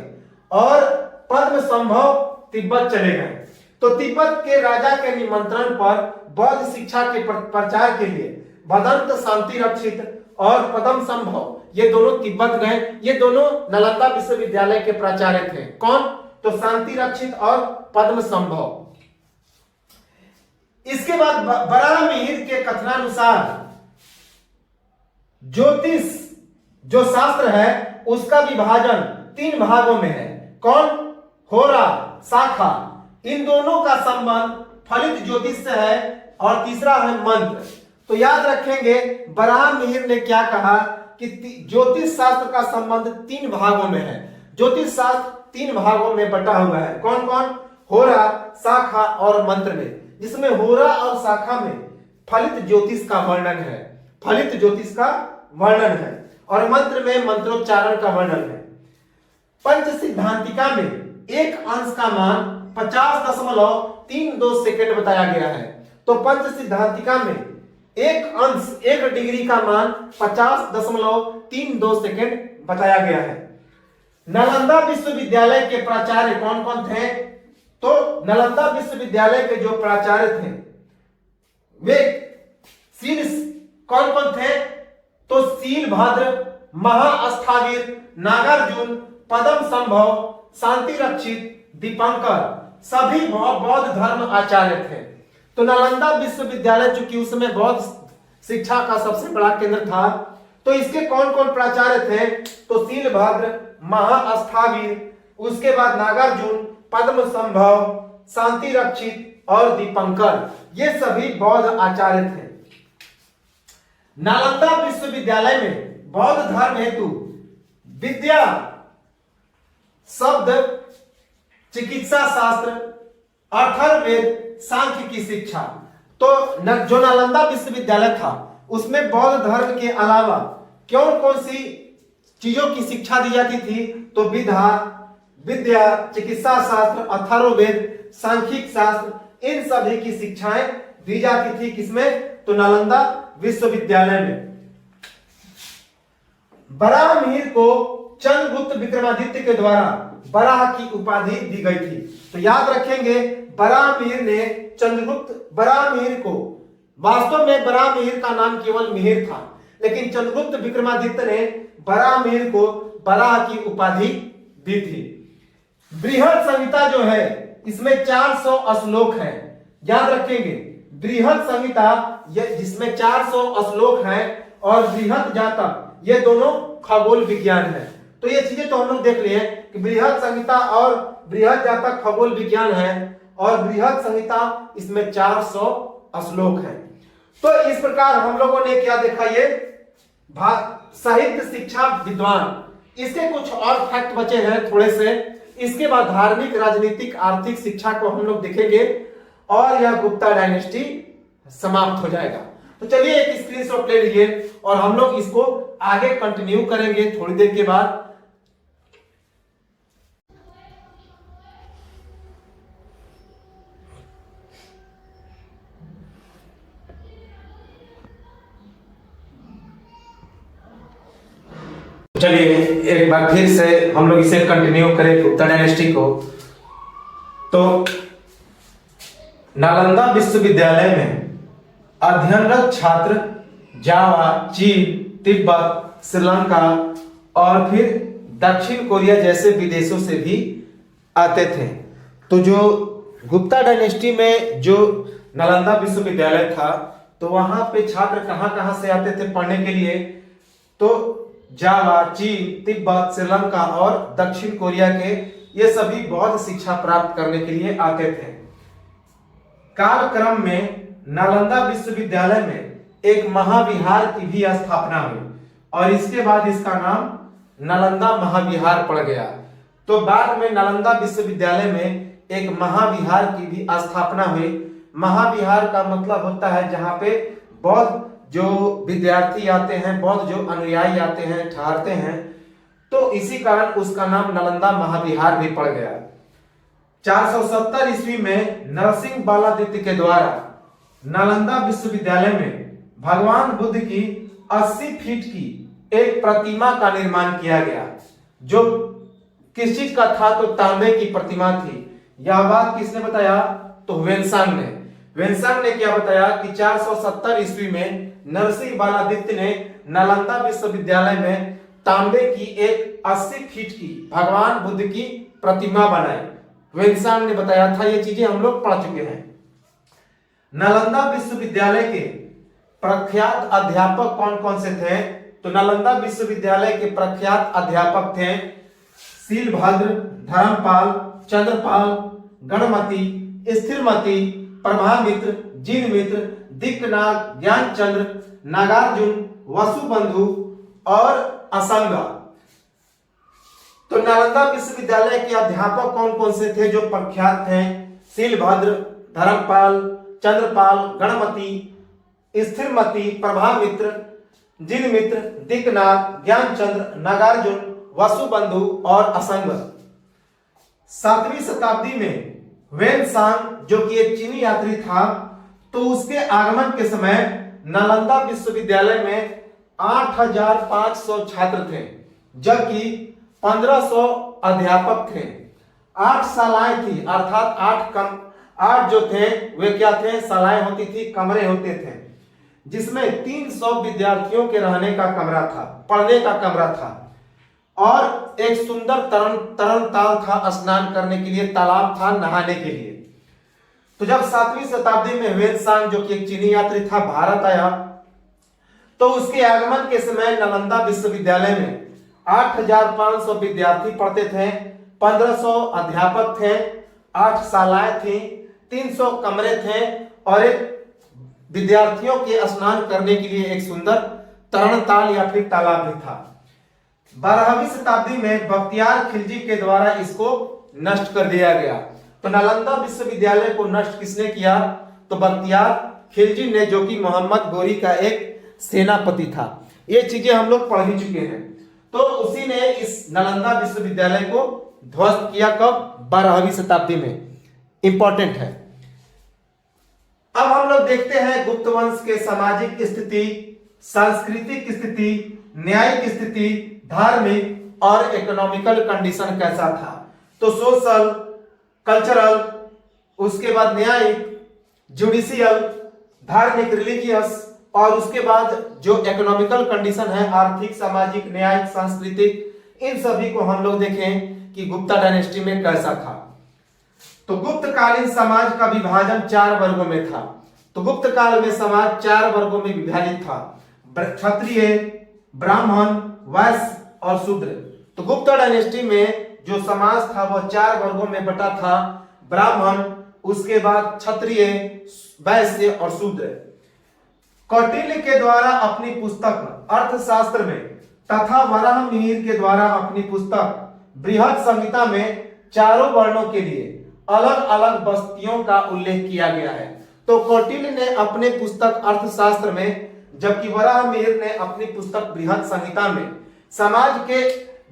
और पद्म संभव तिब्बत चले गए। तो तिब्बत के राजा के निमंत्रण पर बौद्ध शिक्षा के प्रचार के लिए भदंत, शांति रक्षित और पद्म संभव ये दोनों तिब्बत गए। ये दोनों नालंदा विश्वविद्यालय के प्राचार्य थे। कौन? तो शांति रक्षित और पद्म संभव। इसके बाद बराहमिहिर के कथनानुसार ज्योतिष जो शास्त्र है उसका विभाजन 3 भागों में है। कौन? होरा, शाखा। इन दोनों का संबंध फलित ज्योतिष से है और तीसरा है मंत्र। तो याद रखेंगे बराहमिहिर ने क्या कहा कि ज्योतिष शास्त्र का संबंध 3 भागों में है। ज्योतिष शास्त्र 3 भागों में बटा हुआ है। कौन कौन? होरा, शाखा और मंत्र में। जिसमें होरा और शाखा में फलित ज्योतिष का वर्णन है, फलित ज्योतिष का वर्णन है, और मंत्र में मंत्रोच्चारण का वर्णन है। पंच सिद्धांतिका में एक अंश का मान 50.32 सेकंड बताया गया है। तो पंच सिद्धांतिका में एक अंश, 1 डिग्री का मान 50.32 सेकंड बताया गया है। नालंदा विश्वविद्यालय के प्राचार्य कौन कौन थे? तो नालंदा विश्वविद्यालय के जो प्राचार्य थे वे कौन कौन थे? तो शीलभद्र, महाअष्टावीर, नागार्जुन, पद्म संभव, शांति रक्षित, दीपंकर, सभी बौद्ध धर्म आचार्य थे। तो नालंदा विश्वविद्यालय चूंकि उस समय बौद्ध शिक्षा का सबसे बड़ा केंद्र था, तो इसके कौन कौन प्राचार्य थे? तो शीलभद्र, महाअष्टावीर, उसके बाद नागार्जुन, पद्म संभव, शांति रक्षित और दीपंकर, ये सभी बौद्ध आचार्य थे। नालंदा विश्वविद्यालय में बौद्ध धर्म हेतु विद्या, शब्द, चिकित्सा शास्त्र, अथर्ववेद, सांख्य की शिक्षा। तो जो नालंदा विश्वविद्यालय था उसमें बौद्ध धर्म के अलावा कौन कौन सी चीजों की शिक्षा दी जाती थी? तो विद्या, चिकित्सा शास्त्र, अथर्ववेद, सांख्यिक शास्त्र, इन सभी की शिक्षाएं दी जाती थी। किसमें? तो नालंदा विश्वविद्यालय में। बराहमिहिर को चंद्रगुप्त विक्रमादित्य के द्वारा बराह की उपाधि दी गई थी। तो याद रखेंगे बराहमिहिर ने बराहमिहिर को, वास्तव में बराहमिहिर का नाम केवल मिहिर था, लेकिन चंद्रगुप्त विक्रमादित्य ने बराहमिहिर को बराह की उपाधि दी थी। बृहद संहिता जो है इसमें 400 श्लोक है। याद रखेंगे बृहद संहिता जिसमें 400 श्लोक है और बृहद जातक, ये दोनों खगोल विज्ञान है। तो ये चीजें तो हम लोग देख लिए कि बृहद संहिता और बृहद जातक खगोल विज्ञान है, और बृहद संहिता इसमें 400 श्लोक है। तो इस प्रकार हम लोगों ने क्या देखा? ये साहित्य शिक्षा विद्वान। इसके कुछ और फैक्ट बचे हैं थोड़े से। इसके बाद धार्मिक, राजनीतिक, आर्थिक शिक्षा को हम लोग देखेंगे और यह गुप्ता डायनेस्टी समाप्त हो जाएगा। तो चलिए एक स्क्रीनशॉट ले लीजिए और हम लोग इसको आगे कंटिन्यू करेंगे थोड़ी देर के बाद। चलिए एक बार फिर से हम लोग इसे कंटिन्यू करें गुप्ता डायनेस्टी को। तो नालंदा विश्वविद्यालय में अध्ययनरत छात्र जावा, चीन, तिब्बत, श्रीलंका और फिर दक्षिण कोरिया जैसे विदेशों से भी आते थे। तो जो गुप्ता डायनेस्टी में जो नालंदा विश्वविद्यालय था, तो वहां पे छात्र कहां से आते थे पढ़ने के लिए? तो जावा, चीन, तिब्बत, श्रीलंका और दक्षिण कोरिया के ये सभी बौद्ध शिक्षा प्राप्त करने के लिए आते थे। कालक्रम में नालंदा विश्वविद्यालय में एक महाविहार की भी स्थापना हुई और इसके बाद इसका नाम नालंदा महाविहार पड़ गया। तो बाद में नालंदा विश्वविद्यालय में एक महाविहार की भी स्थापना हुई। महाविहार का मतलब होता है जहां पे बौद्ध जो विद्यार्थी आते हैं, बौद्ध जो अनुयायी आते हैं, ठहरते हैं, तो इसी कारण उसका नाम नालंदा महाविहार भी पड़ गया। 470 ईस्वी में नरसिंह बालादित्य के द्वारा नालंदा विश्वविद्यालय में भगवान बुद्ध की 80 फीट की एक प्रतिमा का निर्माण किया गया, जो किस चीज का था? तो तांबे की प्रतिमा थी। यह बात किसने बताया? तो ह्वेनसांग ने। ह्वेनसांग ने क्या बताया कि 470 ईस्वी में नरसिंह बालादित्य ने नालंदा विश्वविद्यालय में तांबे की एक 80 फीट की भगवान बुद्ध की प्रतिमा बनाई। ह्वेनसांग ने बताया था। ये चीजें हम लोग पढ़ चुके हैं। नालंदा विश्वविद्यालय के प्रख्यात अध्यापक कौन कौन से थे? तो नालंदा विश्वविद्यालय के प्रख्यात अध्यापक थे शीलभद्र, धर्मपाल, चंद्रपाल, गणमती, स्थिरमती, प्रभामित्र, जिनमित्र, दिक्नाग, ज्ञानचंद्र, नागार्जुन, वसुबंधु और असंगा। तो नालंदा विश्वविद्यालय के अध्यापक कौन कौन से थे जो प्रख्यात थे? शीलभद्र, धर्मपाल, चंद्रपाल, गणमती, स्थिरमती, प्रभामित्र, जिनमित्र, दिक्नाग, ज्ञानचंद्र, नागार्जुन, वसुबंधु और असंग। 7वीं शताब्दी में वेनसांग जो कि एक चीनी यात्री था, तो उसके आगमन के समय नालंदा विश्वविद्यालय में 8500 छात्र थे, जबकि 1500 अध्यापक थे। 8 शालाएं थी, अर्थात 8 जो थे वे क्या थे? शालाएं होती थी, कमरे होते थे, जिसमें 300 विद्यार्थियों के रहने का कमरा था, पढ़ने का कमरा था, और एक सुंदर तरण ताल था स्नान करने के लिए, तालाब था नहाने के लिए। तो जब 7वीं शताब्दी में वेनसांग जो कि एक चीनी यात्री था भारत आया, तो उसके आगमन के समय नालंदा विश्वविद्यालय में 8500 विद्यार्थी पढ़ते थे, 1500 अध्यापक थे, 8 शालाएं थी, 300 कमरे थे और एक विद्यार्थियों के स्नान करने के लिए एक सुंदर तरण ताल या फिर तालाब भी था। 12वीं शताब्दी में बख्तियार खिलजी के द्वारा इसको नष्ट कर दिया गया। तो नालंदा विश्वविद्यालय को नष्ट किसने किया? तो बख्तियार खिलजी ने, जो कि मोहम्मद गोरी का एक सेनापति था। ये चीजें हम लोग पढ़ ही चुके हैं। तो उसी ने इस नालंदा विश्वविद्यालय को ध्वस्त किया। कब? 12वीं शताब्दी में। इंपॉर्टेंट है। अब हम लोग देखते हैं गुप्त वंश के सामाजिक स्थिति, सांस्कृतिक स्थिति, न्यायिक स्थिति, धार्मिक और इकोनॉमिकल कंडीशन कैसा था। तो सोशल, कल्चरल, उसके बाद न्यायिक, जुडिशियल, धार्मिक, रिलीजियस, और उसके बाद जो इकोनॉमिकल कंडीशन है, आर्थिक, सामाजिक, न्यायिक, सांस्कृतिक, इन सभी को हम लोग देखें कि गुप्ता डायनेस्टी में कैसा था। तो गुप्तकालीन समाज का विभाजन 4 वर्गों में था। तो गुप्त काल में समाज 4 वर्गों में विभाजित था: क्षत्रिय, ब्राह्मण, वैश्य और शूद्र। तो गुप्ता डायनेस्टी में जो समाज था वह 4 वर्गों में बटा था: ब्राह्मण, उसके बाद क्षत्रिय, वैश्य और शूद्र। कौटिल्य के द्वारा अपनी पुस्तक अर्थशास्त्र में तथा वराहमिहिर के द्वारा अपनी पुस्तक बृहद संहिता में चारों वर्णों के लिए अलग अलग बस्तियों का उल्लेख किया गया है। तो कौटिल्य ने अपने पुस्तक अर्थशास्त्र में, जबकि वराहमिहिर ने अपनी पुस्तक बृहद संहिता में समाज के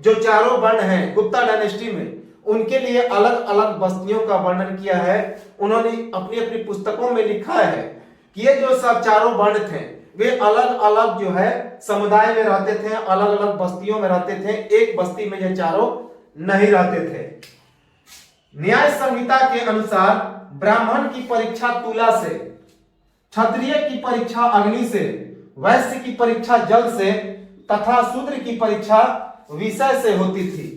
जो चारों वर्ण हैं गुप्ता डायनेस्टी में, उनके लिए अलग अलग बस्तियों का वर्णन किया है। उन्होंने अपनी अपनी पुस्तकों में लिखा है कि ये जो सब चारों वर्ण थे वे अलग अलग जो है समुदाय में रहते थे, अलग अलग बस्तियों में रहते थे, एक बस्ती में ये चारों नहीं रहते थे। न्याय संहिता के अनुसार ब्राह्मण की परीक्षा तुला से, क्षत्रिय की परीक्षा अग्नि से, वैश्य की परीक्षा जल से तथा शूद्र की परीक्षा विषय से होती थी।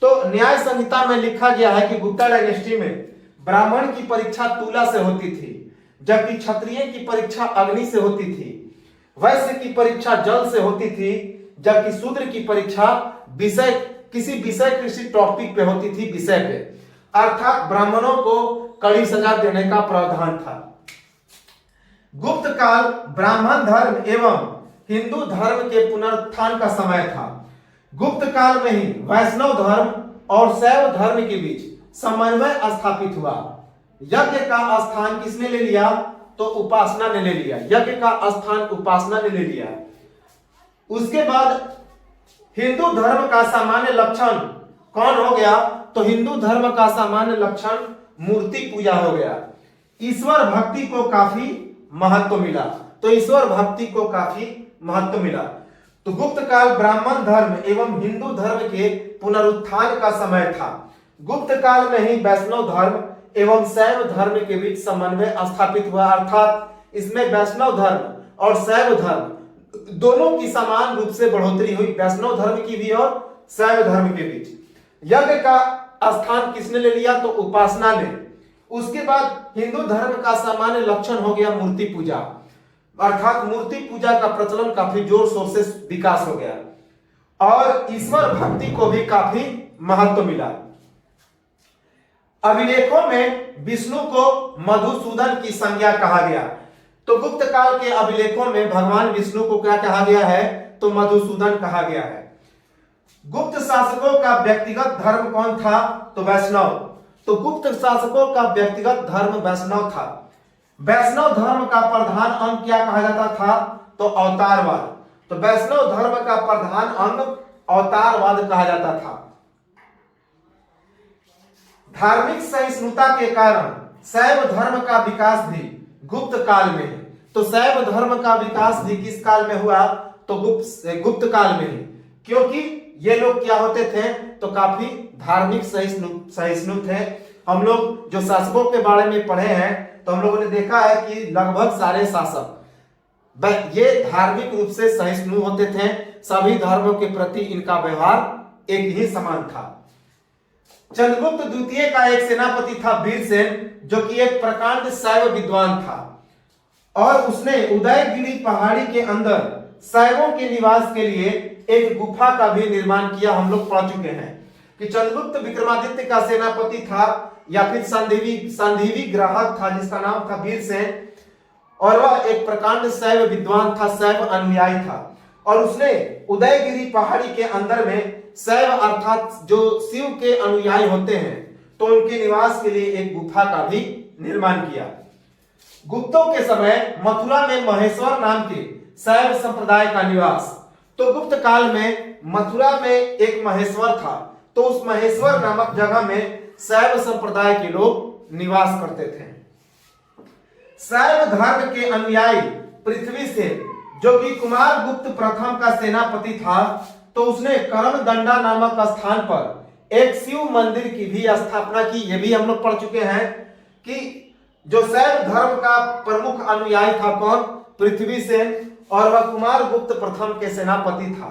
तो न्याय संहिता में लिखा गया है कि गुप्ता डायनेस्टी में ब्राह्मण की परीक्षा तुला से होती थी, जबकि क्षत्रिय की परीक्षा अग्नि से होती थी, वैश्य की परीक्षा जल से होती थी, जबकि शूद्र की परीक्षा विषय, किसी विषय, किसी टॉपिक पे होती थी, विषय पे। अर्थात ब्राह्मणों को कड़ी सजा देने का प्रावधान था। गुप्त काल ब्राह्मण धर्म एवं हिंदू धर्म के पुनरुत्थान का समय था। गुप्त काल में ही वैष्णव धर्म और शैव धर्म के बीच समन्वय स्थापित हुआ। यज्ञ का स्थान किसने ले लिया? तो उपासना ने ले लिया। यज्ञ का स्थान उपासना ने ले लिया। उसके बाद हिंदू धर्म का सामान्य लक्षण कौन हो गया? तो हिंदू धर्म का सामान्य लक्षण मूर्ति पूजा हो गया। ईश्वर भक्ति को काफी महत्व मिला। तो ईश्वर भक्ति को काफी महत्व मिला। तो गुप्त काल ब्राह्मण धर्म एवं हिंदू धर्म के पुनरुत्थान का समय था। गुप्त काल में ही वैष्णव धर्म एवं शैव धर्म के बीच समन्वय स्थापित हुआ। अर्थात इसमें वैष्णव धर्म और शैव धर्म दोनों की समान रूप से बढ़ोतरी हुई, वैष्णव धर्म की भी और शैव धर्म के बीच। यज्ञ का स्थान किसने ले लिया? तो उपासना ने। उसके बाद हिंदू धर्म का सामान्य लक्षण हो गया मूर्ति पूजा। अर्थात मूर्ति पूजा का प्रचलन काफी जोर शोर से विकास हो गया और ईश्वर भक्ति को भी काफी महत्व मिला। अभिलेखों में विष्णु को मधुसूदन की संज्ञा कहा गया। तो गुप्त काल के अभिलेखों में भगवान विष्णु को क्या कहा गया है? तो मधुसूदन कहा गया है। गुप्त शासकों का व्यक्तिगत धर्म कौन था? तो वैष्णव। तो गुप्त शासकों का व्यक्तिगत धर्म वैष्णव था। वैष्णव धर्म का प्रधान अंग क्या कहा जाता था? तो अवतारवाद। तो वैष्णव धर्म का प्रधान अंग अवतारवाद कहा जाता था। धार्मिक सहिष्णुता के कारण शैव धर्म का विकास भी गुप्त काल में है। तो शैव धर्म का विकास भी किस काल में हुआ? तो गुप्त काल में ही, क्योंकि ये लोग क्या होते थे? तो काफी धार्मिक सहिष्णु थे। हम लोग जो शासकों के बारे में पढ़े हैं तो हम लोगों ने देखा है कि लगभग सारे शासक ये धार्मिक रूप से सहिष्णु होते थे। सभी धर्मों के प्रति इनका व्यवहार एक ही समान था। चंद्रगुप्त द्वितीय का एक सेनापति था वीरसेन, जो कि एक प्रकांड शैव विद्वान था और उसने उदयगिरी पहाड़ी के अंदर शैवों के निवास के लिए एक गुफा का भी निर्माण किया। हम लोग पढ़ चुके हैं कि चंद्रगुप्त विक्रमादित्य का सेनापति था या फिर संधीवी ग्राहक था जिसका नाम था वीरसेन, और वह एक प्रकांड शैव विद्वान था, शैव अनुयायी था और उसने उदयगिरी पहाड़ी के अंदर में शैव अर्थात जो शिव के अनुयायी होते हैं तो उनके निवास के लिए एक गुफा का भी निर्माण किया। गुप्तों के समय मथुरा में महेश्वर नाम के शैव संप्रदाय का निवास। तो गुप्त काल में मथुरा में एक महेश्वर था, तो उस महेश्वर नामक जगह में शैव संप्रदाय के लोग निवास करते थे। शैव धर्म के अनुयायी पृथ्वीसेन, जो कि कुमारगुप्त प्रथम का सेनापति था, तो उसने करमदंडा नामक स्थान पर एक शिव मंदिर की भी स्थापना की। ये भी हम लोग पढ़ चुके हैं कि जो शैव धर्म का प्रमुख अनुयायी था कौन? पृथ्वीसेन, और वह कुमारगुप्त प्रथम के सेनापति था।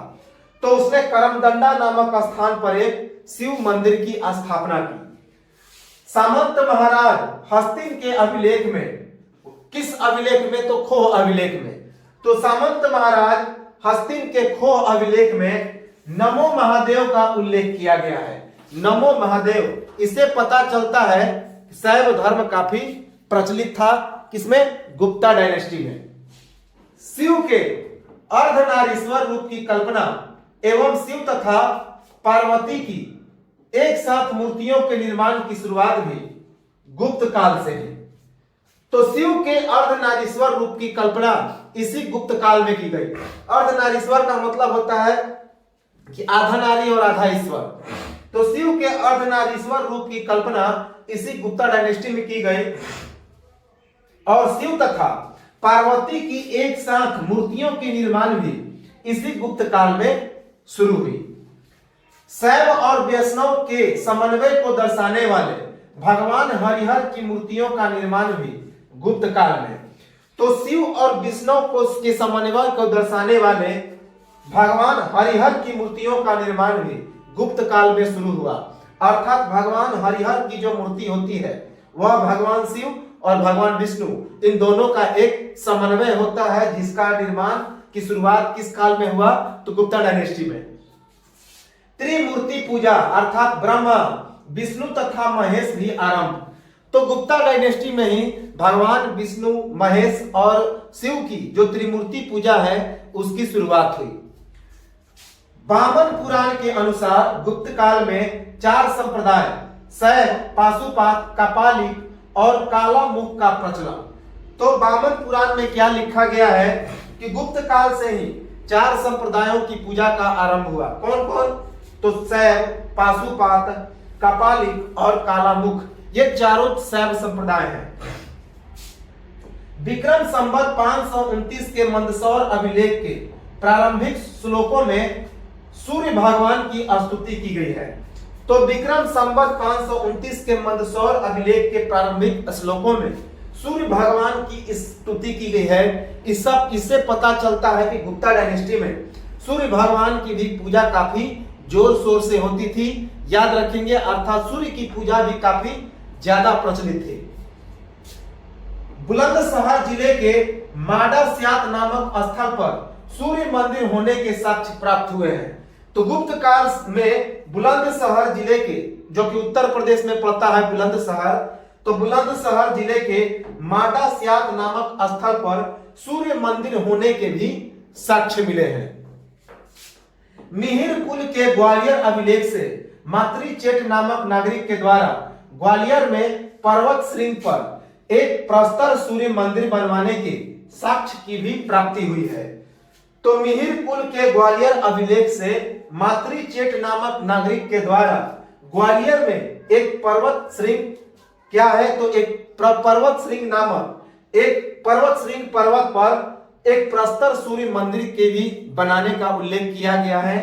तो उसने करमदंडा नामक स्थान पर एक शिव मंदिर की स्थापना की। सामंत महाराज हस्तिन के अभिलेख में, किस अभिलेख में? तो खोह अभिलेख में। तो सामंत महाराज हस्तिन के खोह अभिलेख में नमो महादेव का उल्लेख किया गया है। नमो महादेव, इससे पता चलता है शैव धर्म काफी प्रचलित था। किसमें? गुप्ता डायनेस्टी में। शिव के अर्धनारीश्वर रूप की कल्पना एवं शिव तथा पार्वती की एक साथ मूर्तियों के निर्माण की शुरुआत भी गुप्त काल से है। तो शिव के अर्धनारीश्वर रूप की कल्पना इसी गुप्त काल में की गई। अर्धनारीश्वर का मतलब होता है कि आधा नारी और आधा ईश्वर। तो शिव के अर्धनारीश्वर रूप की कल्पना इसी गुप्ता डायनेस्टी में की गई और शिव तथा पार्वती की एक साथ मूर्तियों के निर्माण भी इसी गुप्त काल में शुरू हुई। शैव और वैष्णव के समन्वय को दर्शाने वाले भगवान हरिहर की मूर्तियों का निर्माण भी गुप्त काल में। तो शिव और विष्णु को के समन्वय को दर्शाने वाले भगवान हरिहर की मूर्तियों का निर्माण भी गुप्त काल में शुरू हुआ। अर्थात भगवान हरिहर की जो मूर्ति होती है वह भगवान शिव और भगवान विष्णु इन दोनों का एक समन्वय होता है, जिसका निर्माण की शुरुआत किस काल में हुआ? तो गुप्ता डायनेस्टी में। त्रिमूर्ति पूजा अर्थात ब्रह्मा, विष्णु तथा महेश भी आरंभ। तो गुप्ता डायनेस्टी में ही भगवान विष्णु, महेश और शिव की जो त्रिमूर्ति पूजा है उसकी शुरुआत हुई। वामन पुराण के अनुसार गुप्त काल में 4 संप्रदाय शैव, पाशुपात, कपालिक और काला मुख का प्रचलन। तो वामन पुराण में क्या लिखा गया है कि गुप्त काल से ही 4 संप्रदायों की पूजा का आरंभ हुआ। कौन कौन? तो शैव, पाशुपात, कपालिक और काला मुख, ये चारों शैव संप्रदाय हैं। विक्रम संवत 529 के मंदसौर अभिलेख के प्रारंभिक श्लोकों में सूर्य भगवान की स्तुति की गई है। तो विक्रम संवत 529 के मंदसौर अभिलेख के प्रारंभिक श्लोकों में सूर्य भगवान की स्तुति की गई है। इससे पता चलता है कि गुप्ता डायनेस्टी में सूर्य भगवान की भी पूजा काफी जोर शोर से होती थी। याद रखेंगे, अर्थात सूर्य की पूजा भी काफी ज्यादा प्रचलित थी। बुलंदशहर जिले के माडस्यात नामक स्थल पर सूर्य मंदिर होने के साक्ष्य प्राप्त हुए हैं। तो गुप्त काल में बुलंदशहर जिले के, जो कि उत्तर प्रदेश में पड़ता है बुलंदशहर, तो बुलंदशहर जिले के माडस्यात नामक स्थल पर सूर्य मंदिर होने के भी साक्ष्य मिले हैं। मिहिर कुल के ग्वालियर अभिलेख से मातृचेट नामक नागरिक के द्वारा ग्वालियर में पर्वत श्रृंग पर एक प्रस्तर सूर्य मंदिर बनवाने के साक्ष्य की भी प्राप्ति हुई है। तो मिहिर कुल के ग्वालियर अभिलेख से मातृचेट नामक नागरिक के द्वारा ग्वालियर में एक पर्वत श्रृंग क्या है, तो एक पर्वत श्रृंग नामक एक पर्वत श्रृंग पर्वत पर एक प्रस्तर सूर्य मंदिर के भी बनाने का उल्लेख किया गया है।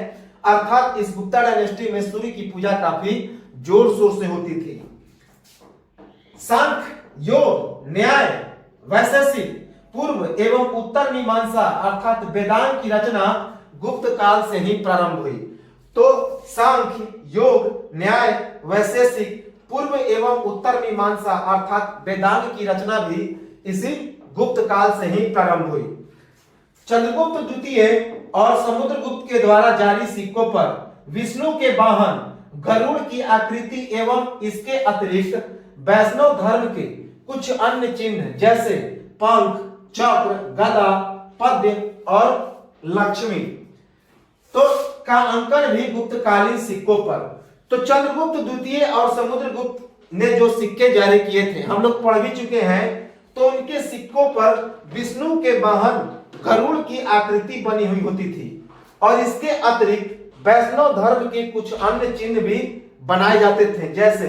अर्थात इस गुप्ता डायनेस्टी में सूर्य की पूजा काफी जोर शोर से होती थी। सांख्य, योग, न्याय, वैशेषिक, पूर्व एवं उत्तर मीमांसा अर्थात वेदांत की रचना गुप्त काल से ही प्रारंभ हुई। तो सांख्य, योग, न्याय, वैशेषिक, पूर्व एवं उत्तर मीमांसा अर्थात वेदांत की रचना भी इसी गुप्त काल से ही प्रारंभ हुई। चंद्रगुप्त द्वितीय और समुद्रगुप्त के द्वारा जारी सिक्कों पर विष्णु के वाहन गरुड़ की आकृति एवं इसके अतिरिक्त वैष्णव धर्म के कुछ अन्य चिन्ह जैसे पंख, चक्र, गदा, पद्म और लक्ष्मी तो का अंकन भी गुप्तकालीन सिक्कों पर। तो चंद्रगुप्त द्वितीय और समुद्रगुप्त ने जो सिक्के जारी किए थे हम लोग पढ़ भी चुके हैं। तो उनके सिक्कों पर विष्णु के वाहन गरुड़ की आकृति बनी हुई होती थी और इसके अतिरिक्त वैष्णव धर्म के कुछ अन्य चिन्ह भी बनाए जाते थे जैसे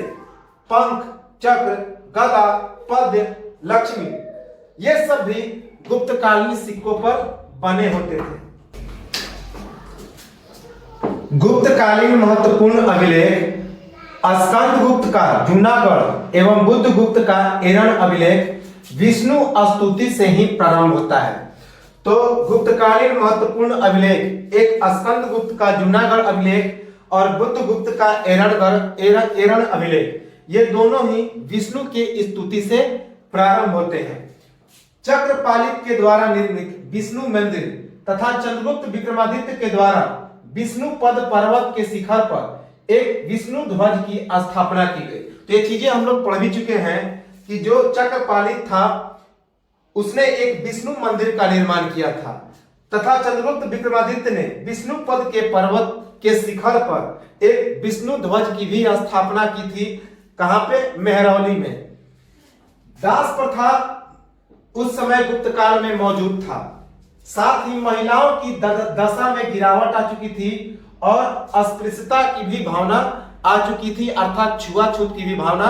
पंख, चक्र, गदा, पद्म, लक्ष्मी। ये सब भी गुप्तकालीन सिक्कों पर बने होते थे। गुप्तकालीन महत्वपूर्ण अभिलेख स्कंदगुप्त का जूनागढ़ एवं बुद्धगुप्त का एरण अभिलेख विष्णु स्तुति से ही प्रारंभ होता है। तो गुप्तकालीन महत्वपूर्ण अभिलेख एक स्कंदगुप्त का जूनागढ़ अभिलेख और बुद्धगुप्त का एरण अभिलेख, ये दोनों ही विष्णु की स्तुति से प्रारंभ होते हैं। चक्रपालित के द्वारा निर्मित विष्णु मंदिर तथा चंद्रगुप्त विक्रमादित्य के द्वारा विष्णु पद पर्वत के शिखर पर एक विष्णु ध्वज की स्थापना की गई। तो ये चीजें हम लोग पढ़ भी चुके हैं कि जो चक्रपालित था उसने एक विष्णु मंदिर का निर्माण किया था तथा चंद्रगुप्त विक्रमादित्य ने विष्णु पद के पर्वत के शिखर पर एक विष्णु ध्वज की भी स्थापना की थी। कहां पे? मेहरौली में। दास प्रथा उस समय गुप्त काल में मौजूद था। साथ ही महिलाओं की दशा में गिरावट आ चुकी थी और अस्पृश्यता की भी भावना आ चुकी थी, अर्थात छुआछूत की भी भावना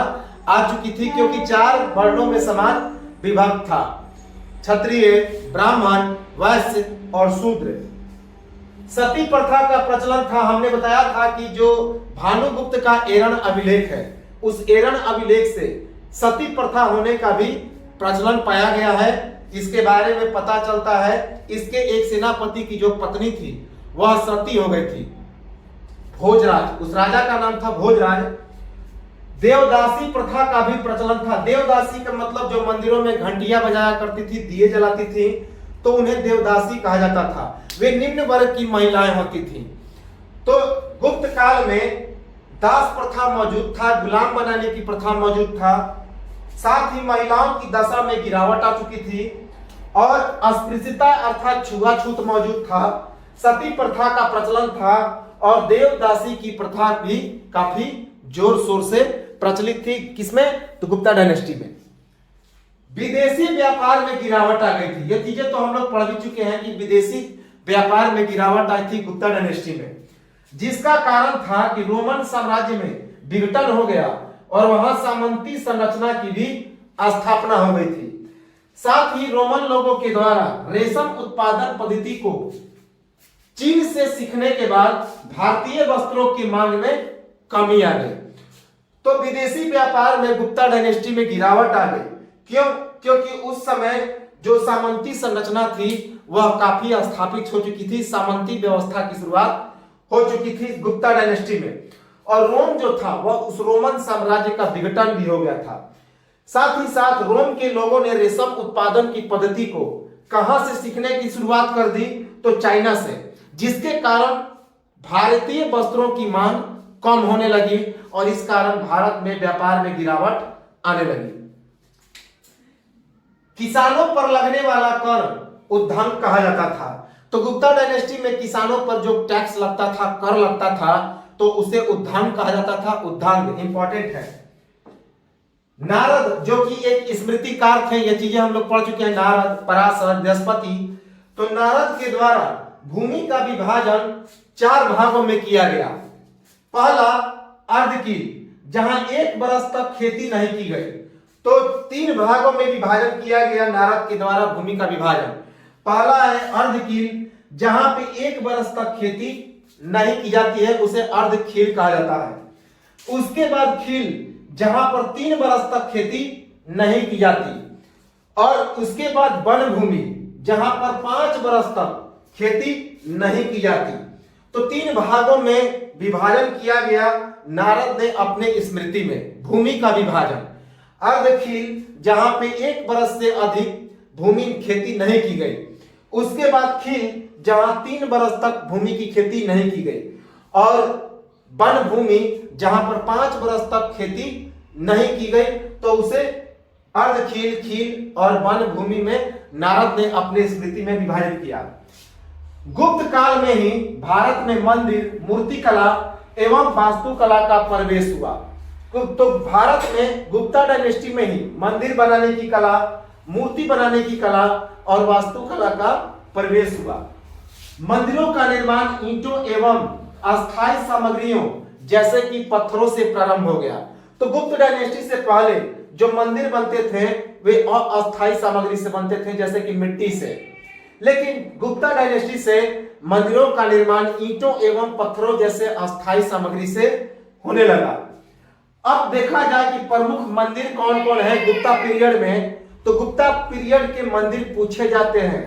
आ चुकी थी, क्योंकि 4 वर्णों में समाज विभक्त था, क्षत्रिय, ब्राह्मण, वैश्य और शूद्र। सती प्रथा का प्रचलन था। हमने बताया था कि जो भानुगुप्त का एरण अभिलेख है उस एरण अभिलेख से सती प्रथा होने का भी प्रचलन पाया गया है। इसके बारे में पता चलता है इसके एक सेनापति की जो पत्नी थी वह सती हो गई थी, भोजराज, उस राजा का नाम था भोजराज। देवदासी प्रथा का भी प्रचलन था। देवदासी का मतलब जो मंदिरों में घंटियां बजाया करती थी, दिए जलाती थी, तो उन्हें देवदासी कहा जाता था। वे निम्न वर्ग की महिलाएं होती थी। तो गुप्त काल में दास प्रथा मौजूद था, गुलाम बनाने की प्रथा मौजूद था, साथ ही महिलाओं की दशा में गिरावट आ चुकी थी और अस्पृश्यता अर्थात छुआछूत मौजूद था, सती प्रथा का प्रचलन था और देवदासी की प्रथा भी काफी जोर शोर से प्रचलित थी। किसमें? तो गुप्ता डायनेस्टी में। विदेशी व्यापार में गिरावट आ गई थी। ये चीजें तो हम लोग पढ़ भी चुके हैं कि विदेशी व्यापार में गिरावट आई थी गुप्ता डायनेस्टी में, जिसका कारण था कि रोमन साम्राज्य में विघटन हो गया और वहां सामंती संरचना की भी स्थापना हो गई थी। साथ ही रोमन लोगों के द्वारा रेशम उत्पादन पद्धति को चीन से सीखने के बाद भारतीय वस्त्रों की मांग में कमी आ गई। तो विदेशी व्यापार में गुप्ता डायनेस्टी में गिरावट आ गई। क्यों? क्योंकि उस समय जो सामंती संरचना थी वह काफी स्थापित हो चुकी थी, सामंती व्यवस्था की शुरुआत हो चुकी थी गुप्ता डायनेस्टी में, और रोम जो था वह उस रोमन साम्राज्य का विघटन भी हो गया था। साथ ही साथ रोम के लोगों ने रेशम उत्पादन की पद्धति को कहां से सीखने की शुरुआत कर दी? तो चाइना से, जिसके कारण भारतीय वस्त्रों की मांग कम होने लगी और इस कारण भारत में व्यापार में गिरावट आने लगी। किसानों पर लगने वाला कर उद्धांग कहा जाता था। तो गुप्ता डायनेस्टी में किसानों पर जो टैक्स लगता था, कर लगता था, तो उसे उद्धांग कहा जाता था। उद्धांग इंपॉर्टेंट है। नारद जो कि एक स्मृतिकार थे, ये चीजें हम लोग पढ़ चुके हैं, नारद, पराशर, बृहस्पति। तो नारद के द्वारा भूमि का विभाजन 4 भागों में किया गया। पहला अर्धकील, जहां 1 बरस तक खेती नहीं की गई, तो 3 भागों में विभाजन किया गया नारद के द्वारा भूमि का विभाजन। पहला है अर्धकील, जहां पे 1 बरस तक खेती नहीं की जाती है, उसे अर्धखील कहा जाता है। उसके बाद खील, जहां पर 3 बरस तक खेती नहीं की जाती, और उसके बाद वन भूमि, जहां पर 5 बरस तक खेती नहीं की जाती। तो 3 भागों में विभाजन किया गया नारद ने अपने स्मृति में भूमि का विभाजन। अर्धखील, जहां पे 1 बरस से अधिक भूमि खेती नहीं की गई। उसके बाद खील, जहां 3 बरस तक भूमि की खेती नहीं की गई, और वन भूमि, जहां पर 5 बरस तक खेती नहीं की गई, तो उसे अर्धखील, खील और वन भूमि में नारद ने अपने स्मृति में विभाजित किया। गुप्त काल में ही भारत में मंदिर, मूर्तिकला एवं वास्तुकला का प्रवेश हुआ। तो भारत में गुप्ता डायनेस्टी में ही मंदिर बनाने की कला, मूर्ति बनाने की कला और वास्तुकला का प्रवेश हुआ। मंदिरों का निर्माण ईंटों एवं अस्थायी सामग्रियों जैसे कि पत्थरों से प्रारंभ हो गया। तो गुप्त डायनेस्टी से पहले जो मंदिर बनते थे वे अस्थायी सामग्री से बनते थे, जैसे कि मिट्टी से। लेकिन गुप्ता डायनेस्टी से मंदिरों का निर्माण ईंटों एवं पत्थरों जैसे अस्थायी सामग्री से होने लगा। अब देखा जाए कि प्रमुख मंदिर कौन कौन है गुप्ता पीरियड में, तो गुप्ता पीरियड के मंदिर पूछे जाते हैं,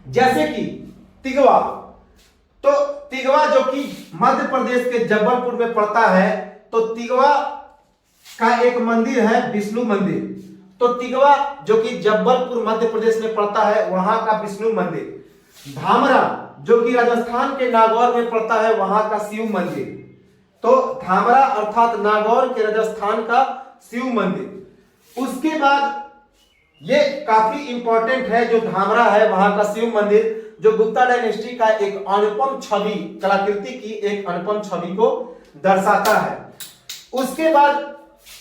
जैसे कि तिगवा। तो तिगवा जो कि मध्य प्रदेश के जबलपुर में पड़ता है, तो तिगवा का एक मंदिर है विष्णु मंदिर। तो तिगवा जो कि जबलपुर मध्य प्रदेश में पड़ता है, वहां का विष्णु मंदिर। धामरा जो कि राजस्थान के नागौर में पड़ता है, वहां का शिव मंदिर। तो धामरा अर्थात नागौर के राजस्थान का शिव मंदिर। उसके बाद ये काफी इंपॉर्टेंट है, जो धामरा है वहां का शिव मंदिर, जो गुप्ता डायनेस्टी का एक अनुपम छवि, कलाकृति की एक अनुपम छवि को दर्शाता है। उसके बाद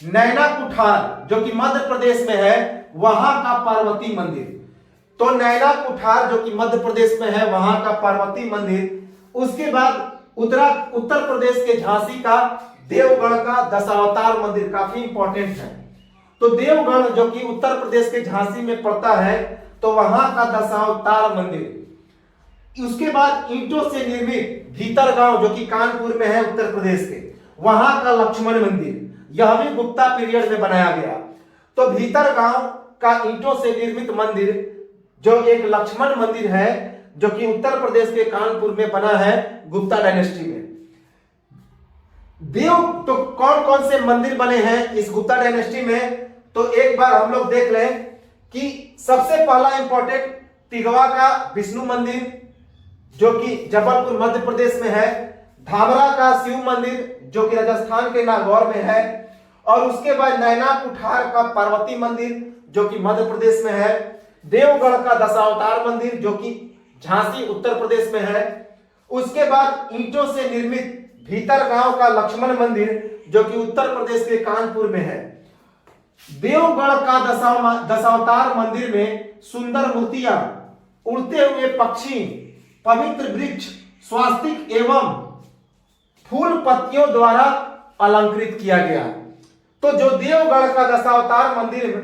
नैना कुठार जो कि मध्य प्रदेश में है, वहां का पार्वती मंदिर। तो नैना कुठार जो कि मध्य प्रदेश में है, वहां का पार्वती मंदिर। उसके बाद उत्तर प्रदेश के झांसी का देवगढ़ का दशावतार मंदिर काफी इंपॉर्टेंट है। तो देवगढ़ जो कि उत्तर प्रदेश के झांसी में पड़ता है, तो वहां का दशावतार मंदिर। उसके बाद ईंटों से निर्मित भीतरगांव जो कि कानपुर में है उत्तर प्रदेश के, वहां का लक्ष्मण मंदिर, यह भी गुप्ता पीरियड में बनाया गया। तो भीतरगांव का ईंटों से निर्मित मंदिर जो एक लक्ष्मण मंदिर है, जो कि उत्तर प्रदेश के कानपुर में बना है गुप्ता डायनेस्टी में। तो कौन कौन से मंदिर बने हैं इस गुप्ता डायनेस्टी में, तो एक बार हम लोग देख लें कि सबसे पहला इंपॉर्टेंट तिगवा का विष्णु मंदिर जो कि जबलपुर मध्य प्रदेश में है, धामरा का शिव मंदिर जो कि राजस्थान के नागौर में है, और उसके बाद नैना कुठार का पार्वती मंदिर जो कि मध्य प्रदेश में है, देवगढ़ का दशावतार मंदिर जो कि झांसी उत्तर प्रदेश में है, उसके बाद ईंटों से निर्मित भीतरगांव का लक्ष्मण मंदिर जो कि उत्तर प्रदेश के कानपुर में है, देवगढ़ का दशावतार मंदिर में सुंदर मूर्तियां, उड़ते हुए पक्षी, पवित्र वृक्ष, स्वास्तिक एवं फूल पत्तियों द्वारा अलंकृत किया गया। तो जो देवगढ़ का दशावतार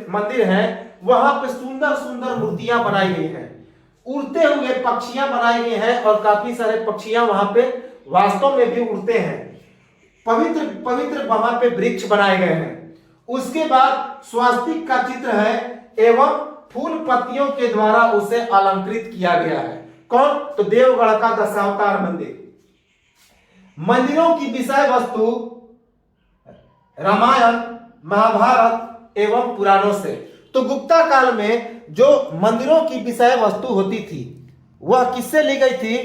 मंदिर है, वहां पे सुंदर सुंदर मूर्तियां बनाई गई हैं, उड़ते हुए पक्षियां बनाए गए हैं, और काफी सारे पक्षियां वहां पे वास्तव में भी उड़ते हैं। पवित्र पवित्र वहां पे वृक्ष बनाए गए हैं। उसके बाद स्वास्तिक का चित्र है एवं फूल पत्तियों के द्वारा उसे अलंकृत किया गया है। कौन? तो देवगढ़ का दशावतार मंदिर। मंदिरों की विषय वस्तु रामायण, महाभारत, एवं पुराणों से। तो गुप्ता काल में जो मंदिरों की विषय वस्तु होती थी वह किससे ली गई थी?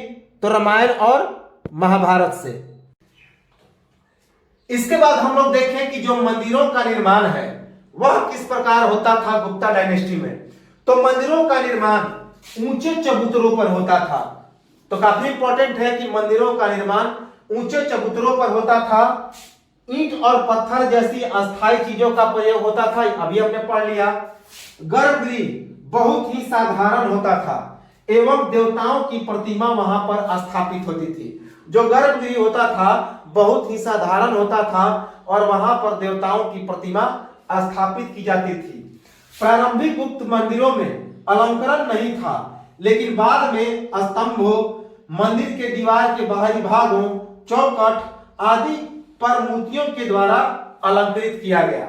तो रामायण और महाभारत से। इसके बाद हम लोग देखें कि जो मंदिरों का निर्माण है वह किस प्रकार होता था गुप्ता डायनेस्टी में। तो मंदिरों का निर्माण ऊंचे चबूतरों पर होता था। तो काफी इंपॉर्टेंट है कि मंदिरों का निर्माण ऊंचे चबूतरों पर होता था। ईंट और पत्थर जैसी अस्थायी चीजों का प्रयोग होता था, अभी हमने पढ़ लिया। गर्भगृह बहुत ही साधारण होता था एवं देवताओं की प्रतिमा वहां पर स्थापित होती थी। जो गर्भगृह होता था बहुत ही साधारण होता था और वहां पर देवताओं की प्रतिमा स्थापित की जाती थी। प्रारंभिक गुप्त मंदिरों में अलंकरण नहीं था, लेकिन बाद में स्तंभों, मंदिर के दीवार के बाहरी भागों, चौखट आदि पर मूर्तियों के द्वारा अलंकृत किया गया।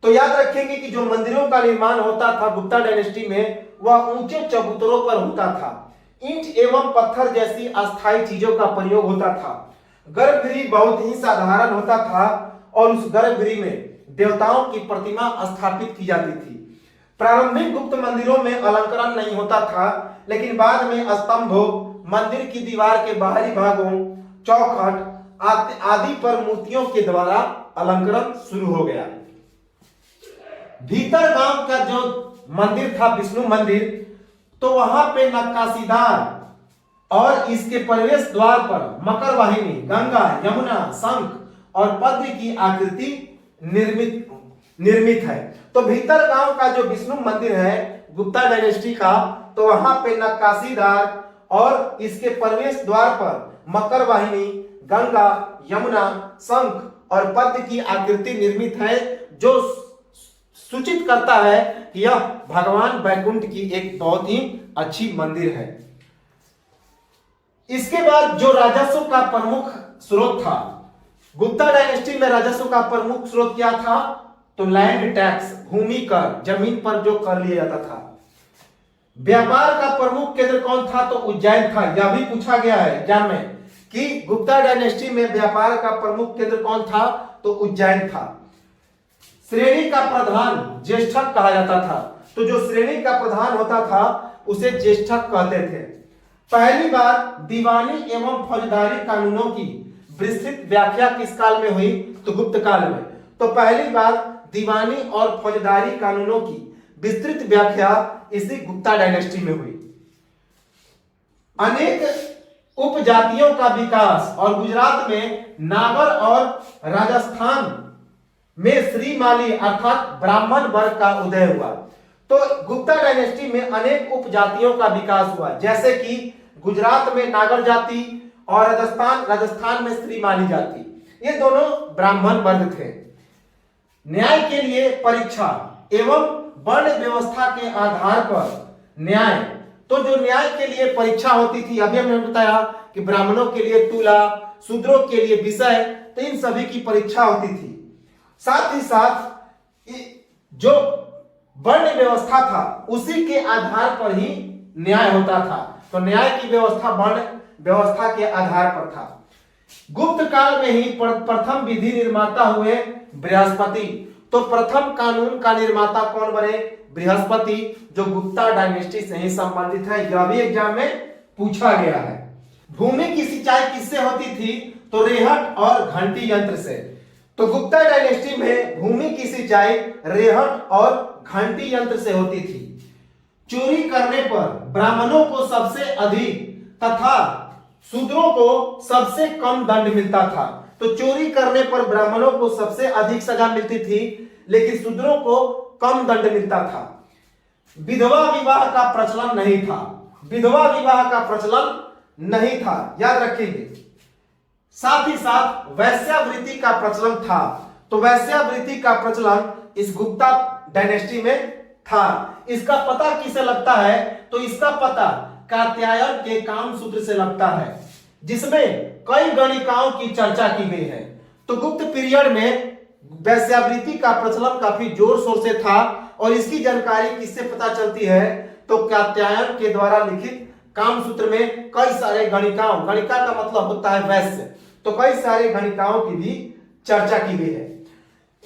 तो याद रखेंगे कि जो मंदिरों का निर्माण होता था गुप्ता डायनेस्टी में वह ऊंचे चबूतरों पर होता था। ईंट एवं पत्थर जैसी अस्थायी चीजों का प्रयोग होता था। गर्भगृह बहुत ही साधारण होता था और उस गर्भगृह में देवताओं की प्रतिमा स्थापित की जाती थी। प्रारंभिक गुप्त मंदिरों में अलंकरण नहीं होता था, लेकिन बाद में स्तंभों, मंदिर की दीवार के बाहरी भागों, चौखट आदि पर मूर्तियों के द्वारा अलंकरण शुरू हो गया। भीतर गांव का जो मंदिर था विष्णु मंदिर, तो वहां पे नक्काशीदार और इसके प्रवेश द्वार पर मकर वाहिनी, गंगा, यमुना, शंख और पद्म की आकृति निर्मित है। तो भीतर गांव का जो विष्णु मंदिर है गुप्ता डायनेस्टी का, तो वहां पे नक्काशीदार और इसके प्रवेश द्वार पर मकर वाहिनी, गंगा, यमुना, शंख और पद्म की आकृति निर्मित है, जो सूचित करता है कि यह भगवान वैकुंठ की एक बहुत ही अच्छी मंदिर है। इसके बाद जो राजस्व का प्रमुख स्रोत था गुप्ता डायनेस्टी में, राजस्व का प्रमुख स्रोत क्या था? तो लैंड टैक्स, भूमि कर, जमीन पर जो कर लिया जाता था। व्यापार का प्रमुख केंद्र कौन था? तो उज्जैन था। यह भी पूछा गया है एग्जाम में कि गुप्ता डायनेस्टी में व्यापार का प्रमुख केंद्र कौन था? तो उज्जैन था। श्रेणी का प्रधान ज्येष्ठक कहा जाता था। तो जो श्रेणी का प्रधान होता था उसे ज्येष्ठक कहते थे। पहली बार दीवानी एवं फौजदारी कानूनों की विस्तृत व्याख्या किस काल में हुई? तो गुप्त काल में। तो पहली बार दीवानी और फौजदारी कानूनों की विस्तृत व्याख्या इसी गुप्ता डायनेस्टी में हुई। अनेक उपजातियों का विकास और गुजरात में नागर और राजस्थान में श्रीमाली अर्थात ब्राह्मण वर्ग का उदय हुआ। तो गुप्ता डायनेस्टी में अनेक उपजातियों का विकास हुआ, जैसे कि गुजरात में नागर जाति और राजस्थान में श्रीमाली जाति, ये दोनों ब्राह्मण वर्ग थे। न्याय के लिए परीक्षा एवं वर्ण व्यवस्था के आधार पर न्याय, तो जो न्याय के लिए परीक्षा होती थी, अभी हमने बताया कि ब्राह्मणों के लिए तुला, शूद्रों के लिए विषय, तो इन सभी की परीक्षा होती थी। साथ ही साथ जो वर्ण व्यवस्था था उसी के आधार पर ही न्याय होता था। तो न्याय की व्यवस्था वर्ण व्यवस्था के आधार पर था। गुप्त काल में ही प्रथम विधि निर्माता हुए बृहस्पति। तो प्रथम कानून का निर्माता कौन बने? बृहस्पति, जो गुप्ता डायनेस्टी से ही संबंधित है। यह भी एग्जाम में पूछा गया है। भूमि की सिंचाई किससे होती थी? तो रेहट और घंटी यंत्र से। तो गुप्ता डायनेस्टी में भूमि की सिंचाई रेहट और घंटी यंत्र से होती थी। चोरी करने पर ब्राह्मणों को सबसे अधिक तथा शूद्रों को सबसे कम दंड मिलता था। तो चोरी करने पर ब्राह्मणों को सबसे अधिक सजा मिलती थी, लेकिन शूद्रों को कम दंड मिलता था। विधवा विवाह का प्रचलन नहीं था। विधवा विवाह का प्रचलन नहीं था, याद रखेंगे। साथ ही साथ वैश्यावृत्ति का प्रचलन था। तो वैश्यावृत्ति का प्रचलन इस गुप्ता डायनेस्टी में था। इसका पता किसे लगता है? तो इसका पता कात्यायन के कामसूत्र से लगता है, जिसमें कई गणिकाओं की चर्चा की गई है। तो गुप्त पीरियड में वैश्यावृत्ति का प्रचलन काफी जोर शोर से था और इसकी जानकारी किससे पता चलती है? तो कात्यायन के द्वारा लिखित कामसूत्र में कई सारे गणिकाओं, गणिका का मतलब होता है वैश्य, तो कई सारे गणिकाओं की भी चर्चा की गई है।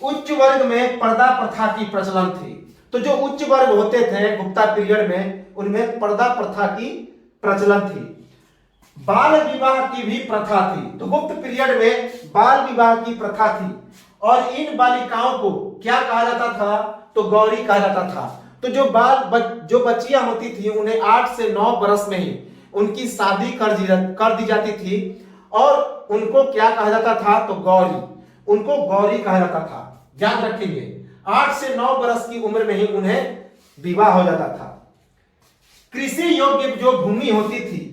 उच्च वर्ग में पर्दा प्रथा की प्रचलन थी। तो जो उच्च वर्ग होते थे गुप्ता पीरियड में, उनमें पर्दा प्रथा की प्रचलन थी। बाल विवाह की भी प्रथा थी। तो गुप्त पीरियड में बाल विवाह की प्रथा थी और इन बालिकाओं को क्या कहा जाता था? तो गौरी कहा जाता था। तो जो बच्चियां होती थी उन्हें 8 से 9 वर्ष में ही उनकी शादी कर दी जाती थी और उनको क्या कहा जाता था? तो गौरी, उनको गौरी कहा जाता था। याद रखेंगे, 8 से 9 वर्ष की उम्र में ही उन्हें विवाह हो जाता था। कृषि योग्य जो भूमि होती थी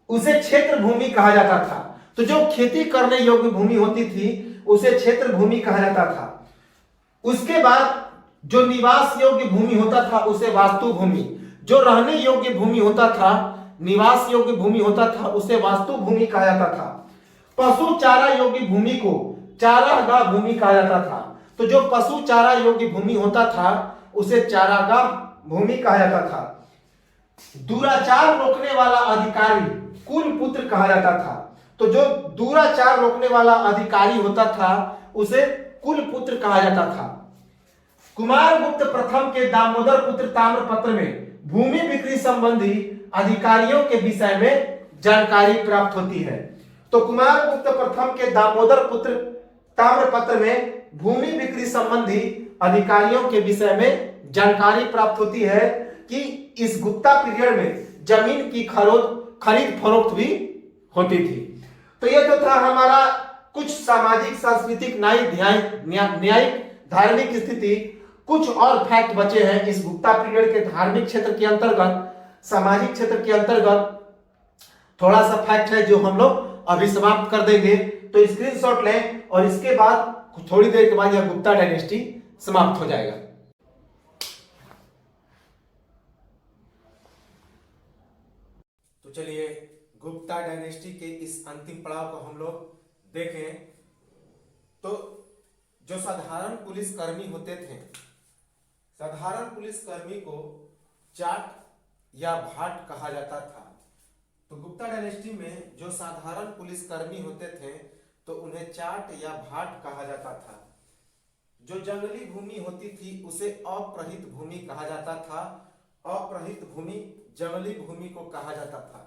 उसे क्षेत्र भूमि कहा जाता था। तो जो खेती करने योग्य भूमि होती थी उसे क्षेत्र भूमि कहा जाता था। उसके बाद जो निवास योग्य भूमि होता था उसे वास्तु भूमि, जो रहने योग्य भूमि होता था, निवास योग्य भूमि होता था, उसे वास्तु भूमि कहा जाता था। पशु चारा योग्य भूमि को चारागाह भूमि कहा जाता था। तो जो पशु चारा योग्य भूमि होता था उसे चारागाह भूमि कहा जाता था। दुराचार रोकने वाला अधिकारी कुल पुत्र कहा जाता था। तो जो दुराचार रोकने वाला अधिकारी होता था उसे कुल पुत्र कहा जाता था। कुमारगुप्त प्रथम के दामोदर पुत्र ताम्रपत्र में भूमि बिक्री संबंधी अधिकारियों के विषय में जानकारी प्राप्त होती है। तो कुमारगुप्त प्रथम के दामोदर पुत्र ताम्रपत्र में भूमि बिक्री संबंधी अधिकारियों के विषय में जानकारी प्राप्त होती है कि इस गुप्ता पीरियड में जमीन की खरीद फरोख्त भी होती थी। तो यह तो था हमारा कुछ सामाजिक, सांस्कृतिक, न्यायिक, धार्मिक स्थिति। कुछ और फैक्ट बचे हैं इस गुप्ता पीरियड के धार्मिक क्षेत्र के अंतर्गत, सामाजिक क्षेत्र के अंतर्गत थोड़ा सा फैक्ट है जो हम लोग अभी समाप्त कर देंगे। तो स्क्रीनशॉट लें और इसके बाद थोड़ी देर के बाद यह गुप्ता डायनेस्टी समाप्त हो जाएगा। तो चलिए गुप्ता डायनेस्टी के इस अंतिम पड़ाव को हम लोग देखें। तो जो साधारण पुलिसकर्मी होते थे, साधारण पुलिसकर्मी को जाट या भाट कहा जाता था। तो गुप्ता डायनेस्टी में जो साधारण पुलिसकर्मी होते थे तो उन्हें जाट या भाट कहा जाता था। जो जंगली भूमि होती थी उसे अप्रहित भूमि कहा जाता था। अप्रहित भूमि जंगली भूमि को कहा जाता था।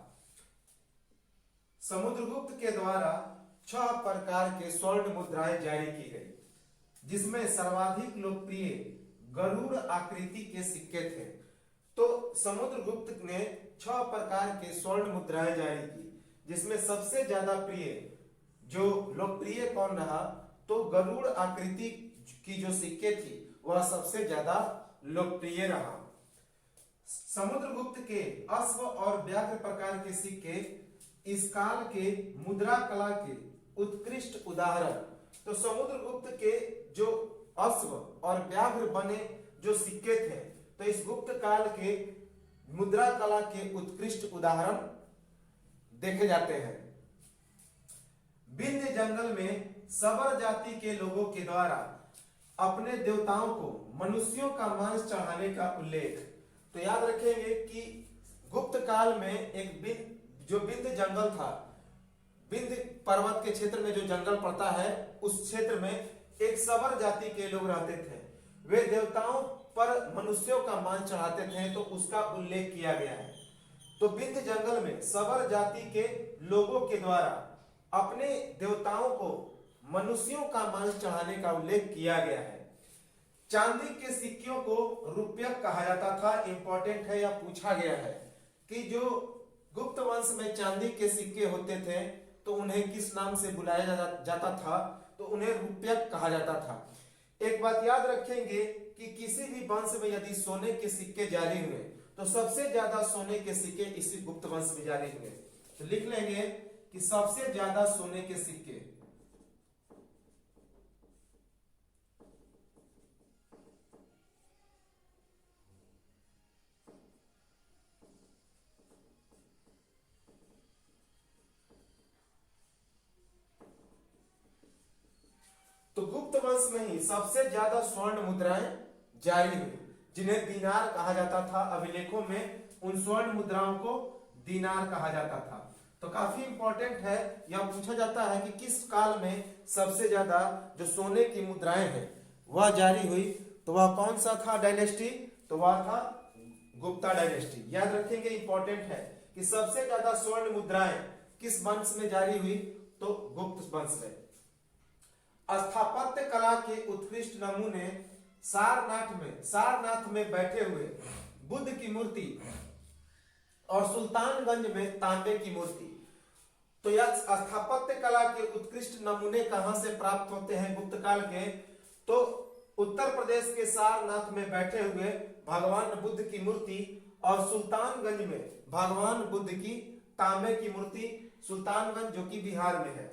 समुद्रगुप्त के द्वारा 6 प्रकार के स्वर्ण मुद्राएं जारी की गई, जिसमें सर्वाधिक लोकप्रिय गरुड़ आकृति के सिक्के थे। तो समुद्रगुप्त ने 6 प्रकार के स्वर्ण मुद्राएं जारी की, जिसमें सबसे ज्यादा प्रिय, जो लोकप्रिय कौन रहा? तो गरुड़ आकृति की जो सिक्के थी वह सबसे ज्यादा लोकप्रिय रहा। समुद्रगुप्त के अश्व और व्याघ्र प्रकार के सिक्के इस काल के मुद्रा कला के उत्कृष्ट उदाहरण। तो समुद्रगुप्त के जो अश्व और व्याघ्र बने जो सिक्के थे तो इस गुप्त काल के मुद्रा कला के उत्कृष्ट उदाहरण देखे जाते हैं। विंध्य जंगल में सबर जाति के लोगों के द्वारा अपने देवताओं को मनुष्यों का मांस चढ़ाने का उल्लेख। तो याद रखेंगे कि गुप्त काल में एक जो विंध्य जंगल था, विंध्य पर्वत के क्षेत्र में जो जंगल पड़ता है उस क्षेत्र में एक सबर जाति के लोग रहते थे। वे देवताओं पर मनुष्यों का मांस चढ़ाते थे, तो उसका उल्लेख किया गया है। तो विंध्य जंगल में सबर जाति के लोगों के द्वारा अपने देवताओं को मनुष्यों का मांस चढ़ाने का उल्लेख किया गया है। चांदी के सिक्कों को रुपयक कहा जाता था। इंपॉर्टेंट है या पूछा गया है कि जो गुप्त वंश में चांदी के सिक्के होते थे तो उन्हें किस नाम से बुलाया जाता था? तो उन्हें रुपयक कहा जाता था। एक बात याद रखेंगे कि किसी भी वंश में यदि सोने के सिक्के जारी हुए तो सबसे ज्यादा सोने के सिक्के इसी गुप्त वंश में जारी हुए। तो लिख लेंगे कि सबसे ज्यादा सोने के सिक्के तो गुप्त वंश में ही सबसे ज्यादा स्वर्ण मुद्राएं जारी हुई, जिन्हें दीनार कहा जाता था। अभिलेखों में उन स्वर्ण मुद्राओं को दीनार कहा जाता था। तो काफी इंपॉर्टेंट है, यह पूछा जाता है कि किस काल में सबसे ज्यादा जो सोने की मुद्राएं हैं वह जारी हुई, तो वह कौन सा था डायनेस्टी, तो वह था गुप्ता डायनेस्टी। याद रखेंगे, इंपॉर्टेंट है कि सबसे ज्यादा स्वर्ण मुद्राएं किस वंश में जारी हुई, तो गुप्त वंश में। स्थापत्य कला के उत्कृष्ट नमूने सारनाथ में बैठे हुए बुद्ध की मूर्ति और सुल्तानगंज में तांबे की मूर्ति। तो यह स्थापत्य कला के उत्कृष्ट नमूने कहां से प्राप्त होते हैं गुप्त काल के, तो उत्तर प्रदेश के सारनाथ में बैठे हुए भगवान बुद्ध की मूर्ति और सुल्तानगंज में भगवान बुद्ध की तांबे की मूर्ति, सुल्तानगंज जो कि बिहार में है।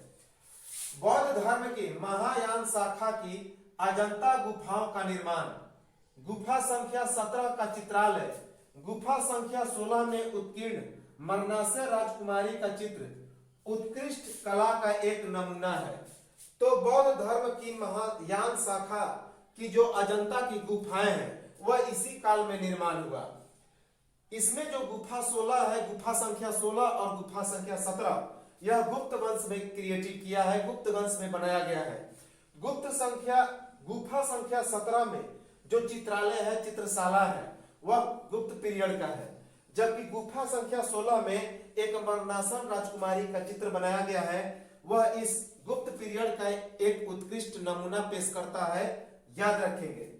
बौद्ध धर्म की महायान शाखा की अजंता गुफाओं का निर्माण, गुफा संख्या 17 का चित्रालय, गुफा संख्या 16 में उत्कीर्ण मरनासे राजकुमारी का चित्र उत्कृष्ट कला का एक नमूना है। तो बौद्ध धर्म की महायान शाखा की जो अजंता की गुफाएं हैं वह इसी काल में निर्माण हुआ। इसमें जो गुफा 16 है, गुफा संख्या 16 और गुफा संख्या 17, यह गुप्त वंश में क्रिएटिव किया है, गुप्त वंश में बनाया गया है। गुफा संख्या 17 में जो चित्रालय है, चित्रशाला है, वह गुप्त पीरियड का है, जबकि गुफा संख्या 16 में एक मरनासन राजकुमारी का चित्र बनाया गया है, वह इस गुप्त पीरियड का एक उत्कृष्ट नमूना पेश करता है। याद रखेंगे,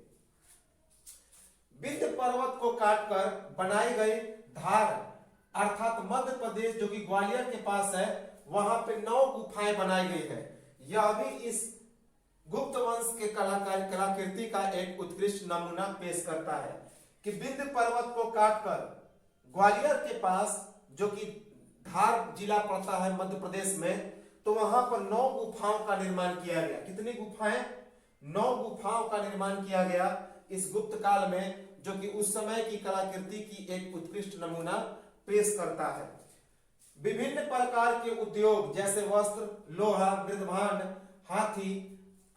विंध्य पर्वत को काटकर बनाई गई धार अर्थात मध्य प्रदेश जो कि ग्वालियर के पास है, वहां पे 9 गुफाएं बनाई गई है। यह भी इस गुप्त वंश के कलाकृति का एक उत्कृष्ट नमूना पेश करता है कि विंध्य पर्वत को काटकर ग्वालियर के पास जो कि धार जिला पड़ता है मध्य प्रदेश में, तो वहां पर 9 गुफाओं का निर्माण किया गया। कितनी गुफाएं? 9 गुफाओं का निर्माण किया गया इस गुप्त काल में, जो कि उस समय की कलाकृति की एक उत्कृष्ट नमूना पेश करता है। विभिन्न प्रकार के उद्योग जैसे वस्त्र, लोहा, मृदभांड,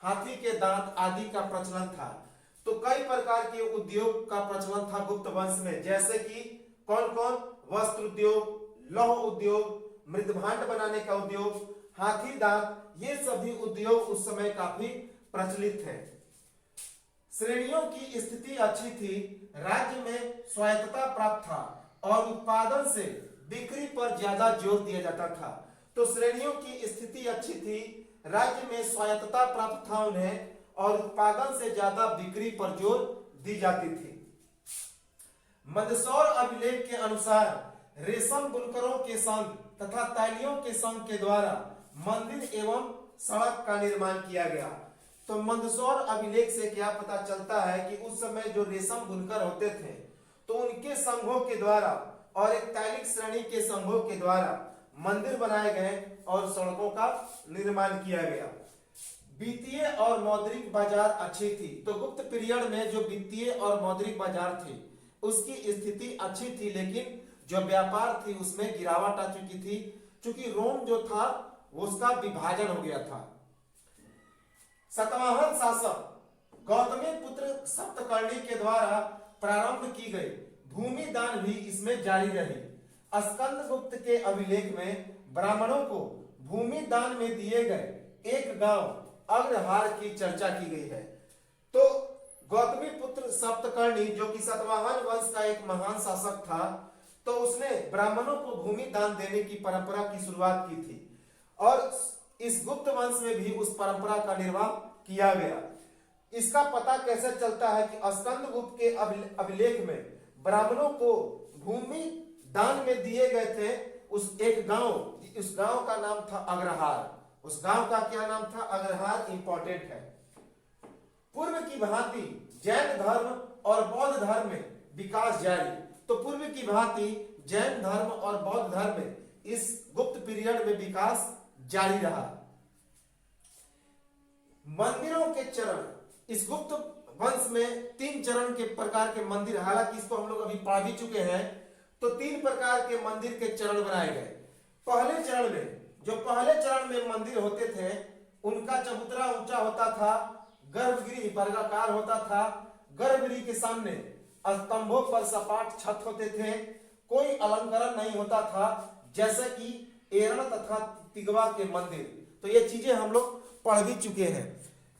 हाथी के दांत आदि का प्रचलन था। तो कई प्रकार के उद्योग का प्रचलन था गुप्त वंश में, जैसे कि कौन कौन? वस्त्र उद्योग, लौह उद्योग, मृदभांड बनाने का उद्योग, हाथी दांत, ये सभी उद्योग उस समय काफी प्रचलित थे। श्रेणियों की स्थिति अच्छी थी, राज्य में स्वायत्तता प्राप्त था और उत्पादन से बिक्री पर ज्यादा जोर दिया जाता था। तो श्रेणियों की स्थिति अच्छी थी, राज्य में स्वायत्तता प्राप्त था उन्हें, और उत्पादन से ज्यादा बिक्री पर जोर दी जाती थी। मंदसौर अभिलेख के अनुसार रेशम बुनकरों के संघ तथा तैलियों के संघ के द्वारा मंदिर एवं सड़क का निर्माण किया गया। तो मंदसौर अभिलेख से क्या पता चलता है कि उस समय जो रेशम बुनकर होते थे, तो उनके संघों के द्वारा और एक तैलिक श्रेणी के संघों के द्वारा मंदिर बनाए गए और सड़कों का निर्माण किया गया। वित्तीय और मौद्रिक बाजार अच्छी थी। तो गुप्त पीरियड में जो वित्तीय और मौद्रिक बाजार थी उसकी स्थिति अच्छी थी, लेकिन जो व्यापार थी उसमें गिरावट आ चुकी थी, क्योंकि रोम जो था उसका विभाजन हो गया था। सातवाहन शासक गौतमीपुत्र सप्तकर्णी के द्वारा प्रारंभ की गई भूमि दान भी इसमें जारी रही। स्कंदगुप्त के अभिलेख में ब्राह्मणों को भूमि दान में दिए गए एक गांव अग्रहार की चर्चा की गई है। तो गौतमीपुत्र सप्तकर्णी जो कि सातवाहन वंश का एक महान शासक था, तो उसने ब्राह्मणों को भूमि दान देने की परंपरा की शुरुआत की थी और इस गुप्त वंश में भी उस परंपरा का निर्वाह किया गया। इसका पता कैसे चलता है कि स्कंदगुप्त के अभिलेख में ब्राह्मणों को भूमि दान में दिए गए थे उस एक गांव, उस गांव का नाम था अग्रहार। उस गांव का क्या नाम था? अग्रहार। इंपॉर्टेंट है। पूर्व की भांति जैन धर्म और बौद्ध धर्म में विकास जारी। तो पूर्व की भांति जैन धर्म और बौद्ध धर्म में इस गुप्त पीरियड में विकास जारी रहा। मंदिरों के चरण, इस गुप्त वंश में 3 चरण के प्रकार के मंदिर, हालांकि इसको हम लोग अभी पढ़ भी चुके हैं। तो 3 प्रकार के मंदिर के चरण बनाए गए। पहले चरण में जो पहले चरण में मंदिर होते थे उनका चबूतरा ऊंचा होता था, गर्भगृह वर्गाकार होता था, गर्भगृह के सामने स्तंभों पर सपाट छत होते थे, कोई अलंकरण नहीं होता था, जैसे कि एरण तथा तिगवा के मंदिर। तो ये चीजें हम लोग पढ़ भी चुके हैं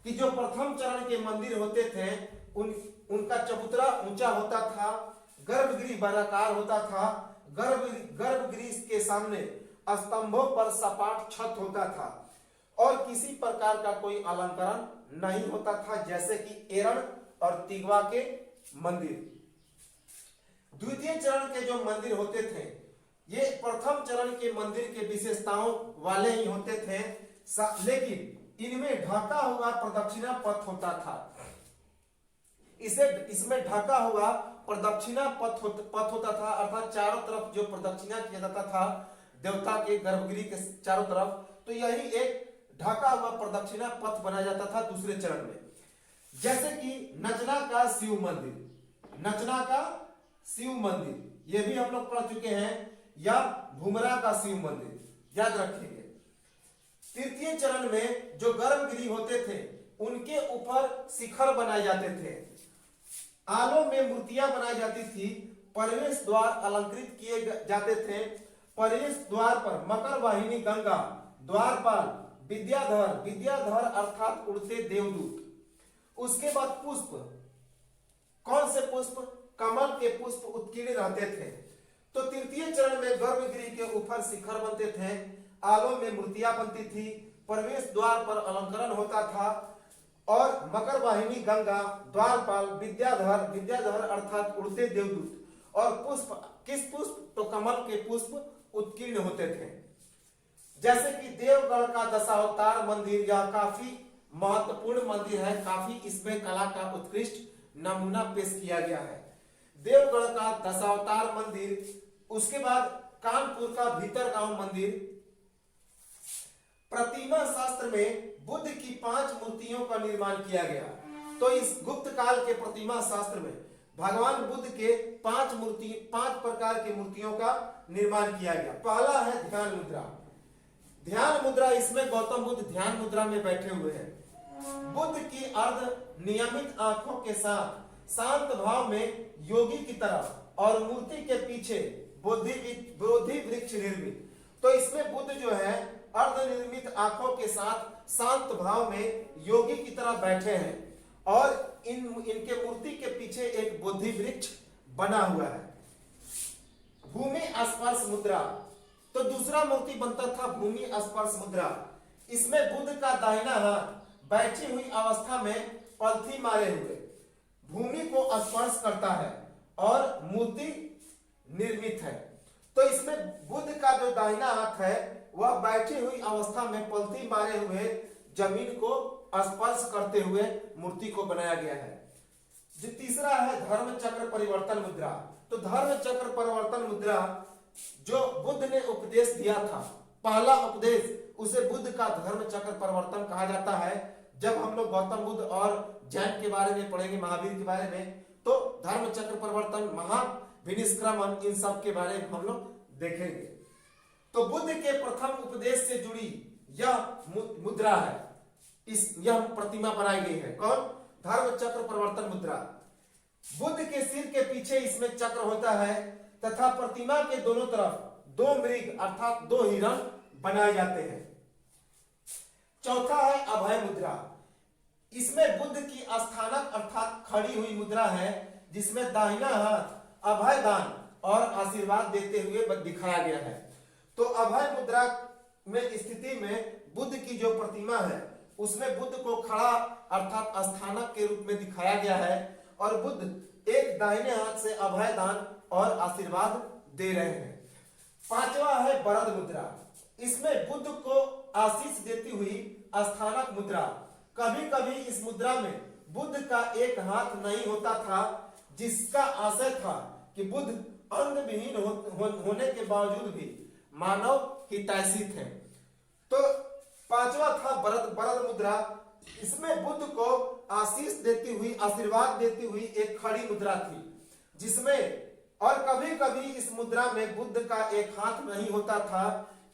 कि जो प्रथम चरण के मंदिर होते थे उनका चबूतरा ऊंचा होता था, गर्भगृह वर्गाकार होता था, गर्भगृह के सामने स्तंभों पर सपाट छत होता था और किसी प्रकार का कोई अलंकरण नहीं होता था, जैसे कि एरण और तिगवा के मंदिर। द्वितीय चरण के जो मंदिर होते थे ये प्रथम चरण के मंदिर के विशेषताओं वाले ही होते थे, लेकिन इनमें ढका हुआ प्रदक्षिणा पथ होता था। इसमें ढका हुआ प्रदक्षिणा पथ होता था, अर्थात चारों तरफ जो प्रदक्षिणा किया जाता था देवता के गर्भगृह के चारों तरफ, तो यही एक ढका हुआ प्रदक्षिणा पथ बनाया जाता था दूसरे चरण में। जैसे कि नचना का शिव मंदिर, नचना का शिव मंदिर ये भी हम लोग पढ़ चुके हैं, या भूमरा का शिव मंदिर याद रखेंगे। तृतीय चरण में जो गर्भगृह होते थे उनके ऊपर शिखर बनाए जाते थे, आलों में मूर्तियां बनाई जाती थी, प्रवेश द्वार अलंकृत किए जाते थे, प्रवेश द्वार पर मकर वाहिनी गंगा, द्वारपाल, विद्याधर अर्थात उड़ते देवदूत। उसके बाद पुष्प, कौन से पुष्प? कमल के पुष्प उत्कीर्ण रहते थे। तो तृतीय चरण में गर्भगृह के ऊपर शिखर बनते थे, आलों में मूर्तियां बनती थी, प्रवेश द्वार पर अलंकरण होता था और मकर वाहिनी गंगा, द्वारपाल, विद्याधर अर्थात उड़ते देवदूत, और पुष्प, किस पुष्प? तो कमल के पुष्प उत्कीर्ण होते थे। जैसे कि देवगढ़ का दशावतार मंदिर यह काफी महत्वपूर्ण मंदिर है, काफी इसमें कला का उत्कृष्ट नमूना पेश किया गया है। देवगढ़ का दशावतार मंदिर, उसके बाद कानपुर का भीतरगांव मंदिर। प्रतिमा शास्त्र में बुद्ध की 5 मूर्तियों का निर्माण किया गया। तो इस गुप्त काल के प्रतिमा शास्त्र में भगवान बुद्ध के 5 प्रकार की मूर्तियों का निर्माण किया गया। पहला है ध्यान मुद्रा। ध्यान मुद्रा, इसमें गौतम बुद्ध ध्यान मुद्रा में बैठे हुए हैं। बुद्ध की अर्ध नियमित आंखों के साथ शांत भाव में योगी की तरफ और मूर्ति के पीछे बोधि वृक्ष निर्मित। तो इसमें बुद्ध जो है अर्धनिर्मित आंखों के साथ शांत भाव में योगी की तरह बैठे हैं और इनके मूर्ति के पीछे एक बोधि वृक्ष बना हुआ है। भूमि स्पर्श मुद्रा, तो दूसरा मूर्ति बनता था भूमि स्पर्श मुद्रा। इसमें बुद्ध का दाहिना हाथ बैठी हुई अवस्था में पलथी मारे हुए भूमि को स्पर्श करता है और मूर्ति निर्मित है। तो इसमें बुद्ध का जो दाहिना हाथ है वह बैठी हुई अवस्था में पलथी मारे हुए जमीन को स्पर्श करते हुए मूर्ति को बनाया गया है। जो तीसरा है धर्म चक्र परिवर्तन मुद्रा। तो धर्म चक्र परिवर्तन मुद्रा जो बुद्ध ने उपदेश दिया था, पहला उपदेश, उसे बुद्ध का धर्म चक्र परिवर्तन कहा जाता है। जब हम लोग गौतम बुद्ध और जैन के बारे में पढ़ेंगे, महावीर के बारे में, तो धर्म चक्र परिवर्तन, महाविनिष्क्रमण, इन सब के बारे में हम लोग देखेंगे। तो बुद्ध के प्रथम उपदेश से जुड़ी यह मुद्रा है, यह प्रतिमा बनाई गई है। कौन? धर्म चक्र परिवर्तन मुद्रा। बुद्ध के सिर के पीछे इसमें चक्र होता है तथा प्रतिमा के दोनों तरफ 2 मृग अर्थात 2 हिरण बनाए जाते हैं। चौथा है अभय मुद्रा। इसमें बुद्ध की स्थानक अर्थात खड़ी हुई मुद्रा है, जिसमें दाहिना हाथ अभय दान और आशीर्वाद देते हुए दिखाया गया है। तो अभय मुद्रा में स्थिति में बुद्ध की जो प्रतिमा है उसमें बुद्ध को खड़ा अर्थात स्थानक के रूप में दिखाया गया है और बुद्ध एक दाहिने हाथ से अभय दान और आशीर्वाद दे रहे हैं। पांचवा है वरद मुद्रा। इसमें बुद्ध को आशीष देती हुई स्थानक मुद्रा। कभी कभी इस मुद्रा में बुद्ध का एक हाथ नहीं होता था, जिसका आशय था कि बुद्ध अंग विहीन होने के बावजूद भी मानव हितैषी थे। तो पांचवा था वरद मुद्रा। इसमें बुद्ध को आशीष देती हुई, आशीर्वाद देती हुई एक खड़ी मुद्रा थी, जिसमें और कभी कभी इस मुद्रा में बुद्ध का एक हाथ नहीं होता था।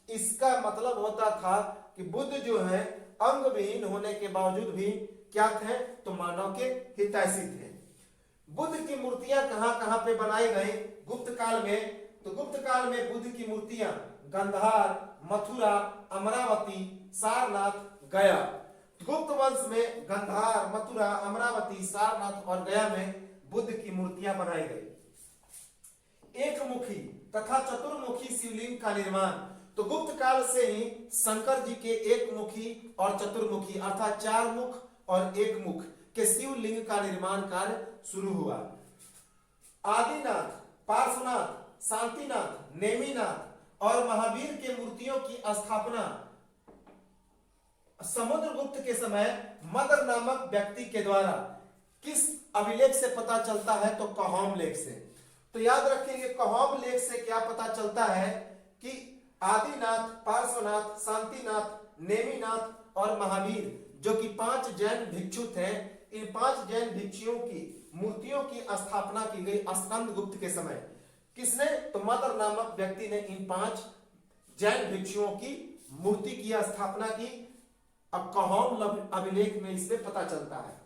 इसका मतलब होता था कि बुद्ध जो है अंग विहीन होने के बावजूद भी क्या थे? तो मानव के हितैषी थे। बुद्ध की मूर्तियां कहां कहां पे बनाई गई? गुप्त काल में तो गुप्त काल में बुद्ध की मूर्तियां गंधार, मथुरा, अमरावती, सारनाथ, गया। गुप्त वंश में गंधार, मथुरा, अमरावती, सारनाथ और गया में बुद्ध की मूर्तियां बनाई गई। एक मुखी तथा चतुर्मुखी शिवलिंग का निर्माण, तो गुप्त काल से ही शंकर जी के एक मुखी और चतुर्मुखी अर्थात 4 मुख और 1 मुख के शिवलिंग का निर्माण कार्य शुरू हुआ। आदिनाथ, पार्श्वनाथ, शांतिनाथ, नेमिनाथ और महावीर के मूर्तियों की स्थापना समुद्रगुप्त के समय मदर नामक व्यक्ति के द्वारा किस अभिलेख से पता चलता है? तो कौहम लेख से। तो याद रखेंगे कौहम लेख से क्या पता चलता है कि आदिनाथ, पार्श्वनाथ, शांतिनाथ, नेमिनाथ और महावीर जो कि 5 जैन भिक्षु थे, इन 5 जैन भिक्षुओं की मूर्तियों की स्थापना की गई स्कंदगुप्त के समय। किसने? तो मदर नामक व्यक्ति ने इन 5 जैन भिक्षुओं की मूर्ति की स्थापना की। अब कौहम अभिलेख में इसमें पता चलता है।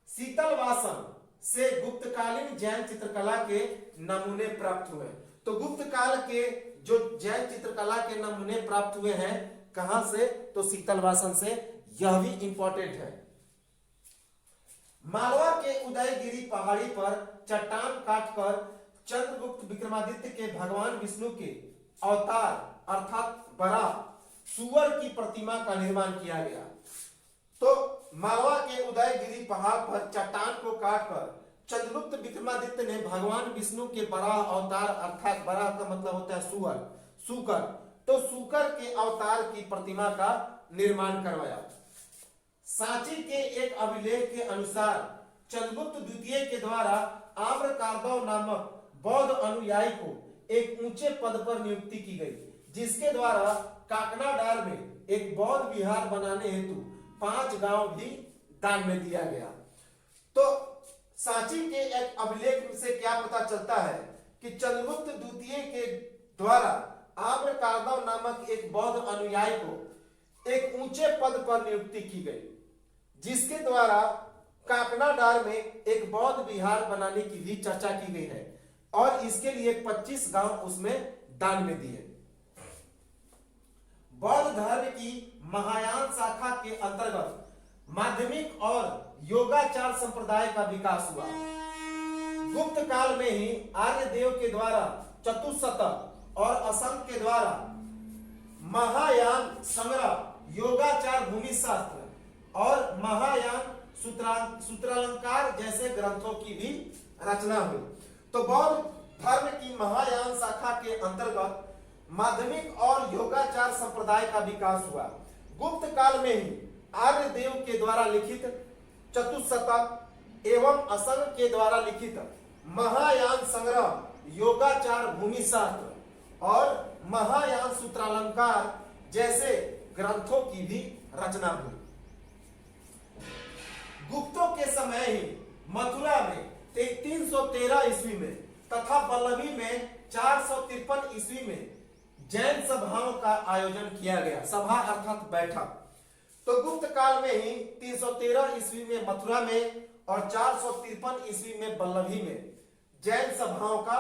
शीतल वासन से गुप्तकालीन जैन चित्रकला के नमूने प्राप्त हुए। तो गुप्त काल के जो जैन चित्रकला के नमूने प्राप्त हुए हैं कहां से? तो शीतल वासन से। यह भी इंपॉर्टेंट है। मालवा के उदयगिरी पहाड़ी पर चट्टान काटकर चंद्रगुप्त विक्रमादित्य के भगवान विष्णु के अवतार अर्थात बराह सुअर की प्रतिमा का निर्माण किया गया। तो मालवा के उदयगिरी पहाड़ पर चट्टान को काटकर चंद्रगुप्त विक्रमादित्य ने भगवान विष्णु के बराह अवतार अर्थात बराह का मतलब होता है सुअर, सूकर, तो सूकर के अवतार की प्रतिमा का निर्माण करवाया। सांची के एक अभिलेख के अनुसार चंद्रगुप्त द्वितीय के द्वारा आम्रकार्दव नामक बौद्ध अनुयायी को एक ऊंचे पद पर नियुक्ति की गई, जिसके द्वारा काकनाडार में एक बौद्ध विहार बनाने हेतु 5 गांव भी दान में दिया गया। तो सांची के एक अभिलेख से क्या पता चलता है कि चंद्रगुप्त द्वितीय के द्वारा आम्रकार्दव नामक एक बौद्ध अनुयायी को एक ऊंचे पद पर नियुक्ति की गई, जिसके द्वारा काकनाडार में एक बौद्ध विहार बनाने की भी चर्चा की गई है और इसके लिए 25 गांव उसमें दान में दिए। बौद्ध धर्म की महायान शाखा के अंतर्गत माध्यमिक और योगाचार संप्रदाय का विकास हुआ। गुप्त काल में ही आर्यदेव के द्वारा चतुशतक और असंख्य के द्वारा महायान संग्रह, योगाचार भूमि शास्त्र और महायान सूत्रालंकार जैसे ग्रंथों की भी रचना हुई। तो बौद्ध धर्म की महायान शाखा के अंतर्गत माध्यमिक और योगाचार संप्रदाय का विकास हुआ। गुप्त काल में ही आर्यदेव के द्वारा लिखित चतुशतक एवं असंग के द्वारा लिखित महायान संग्रह, योगाचार भूमि शास्त्र और महायान सूत्रालंकार जैसे ग्रंथों की भी रचना हुई। गुप्तों के समय ही मथुरा में 313 ईस्वी में तथा वल्लभी में 453 ईस्वी में जैन सभाओं का आयोजन किया गया। सभा अर्थात बैठक। तो गुप्त काल में ही 313 ईस्वी में मथुरा में और 453 ईस्वी में वल्लभी में जैन सभाओं का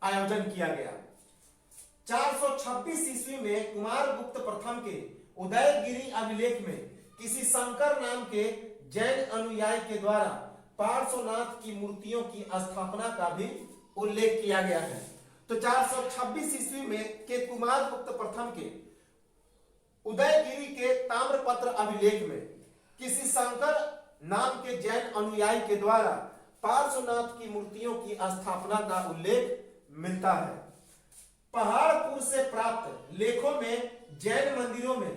आयोजन किया गया। 426 ईस्वी में कुमारगुप्त प्रथम के उदयगिरी अभिलेख में किसी शंकर नाम के जैन अनुयायी के द्वारा पार्श्वनाथ की मूर्तियों की स्थापना का भी उल्लेख किया गया है। तो 426 ईस्वी में के कुमारगुप्त प्रथम के उदयगिरी के ताम्रपत्र अभिलेख में किसी शंकर नाम के जैन अनुयायी के द्वारा पार्श्वनाथ की मूर्तियों की स्थापना का उल्लेख मिलता है। पहाड़पुर से प्राप्त लेखों में जैन मंदिरों में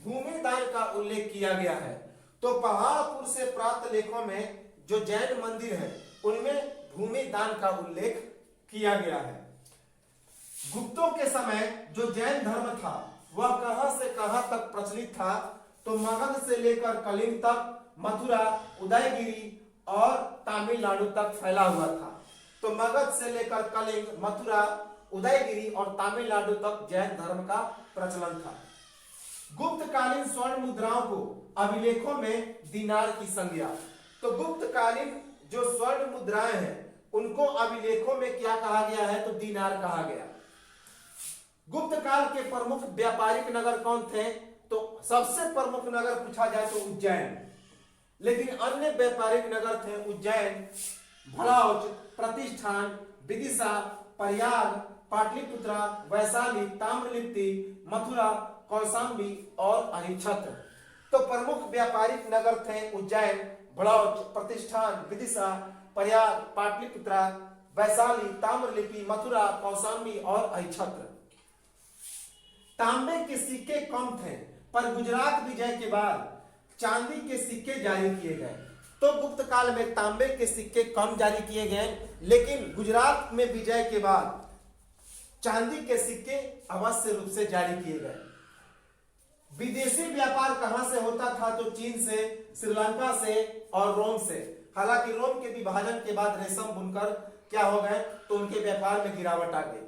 भूमि दान का उल्लेख किया गया है। तो पहाड़पुर से प्राप्त लेखों में जो जैन मंदिर है उनमें भूमि दान का उल्लेख किया गया है। गुप्तों के समय जो जैन धर्म था वह कहां से कहां तक प्रचलित था? तो मगध से लेकर कलिंग तक, मथुरा, उदयगिरी और तमिलनाडु तक फैला हुआ था। तो मगध से लेकर कलिंग, मथुरा, उदयगिरी और तमिलनाडु तक जैन धर्म का प्रचलन था। गुप्तकालीन स्वर्ण मुद्राओं को अभिलेखों में दिनार की संज्ञा। तो गुप्तकालीन जो स्वर्ण मुद्राएं हैं उनको अभिलेखों में क्या कहा गया है? तो दिनार कहा गया। गुप्त काल के प्रमुख व्यापारिक नगर कौन थे? तो सबसे प्रमुख नगर पूछा जाए तो उज्जैन, लेकिन अन्य व्यापारिक नगर थे उज्जैन, भड़ौच, प्रतिष्ठान, विदिशा, प्रयाग, पाटलिपुत्रा, वैशाली, ताम्रलिप्ति, मथुरा, कौशाम्बी और अहिच्छत्र। तो प्रमुख व्यापारिक नगर थे उज्जैन, भड़ौच, प्रतिष्ठान, विदिशा, प्रयाग, पाटलिपुत्रा, वैशाली, ताम्रलिप्ति, मथुरा, कौशाम्बी और अहिच्छत्र। तांबे के सिक्के कम थे, पर गुजरात विजय के बाद चांदी के सिक्के जारी किए गए। तो गुप्त काल में तांबे के सिक्के कम जारी किए गए, लेकिन गुजरात में विजय के बाद चांदी के सिक्के अवश्य रूप से जारी किए गए। विदेशी व्यापार कहां से होता था? तो चीन से, श्रीलंका से और रोम से। हालांकि रोम के विभाजन के बाद रेशम बुनकर क्या हो गए? तो उनके व्यापार में गिरावट आ गई।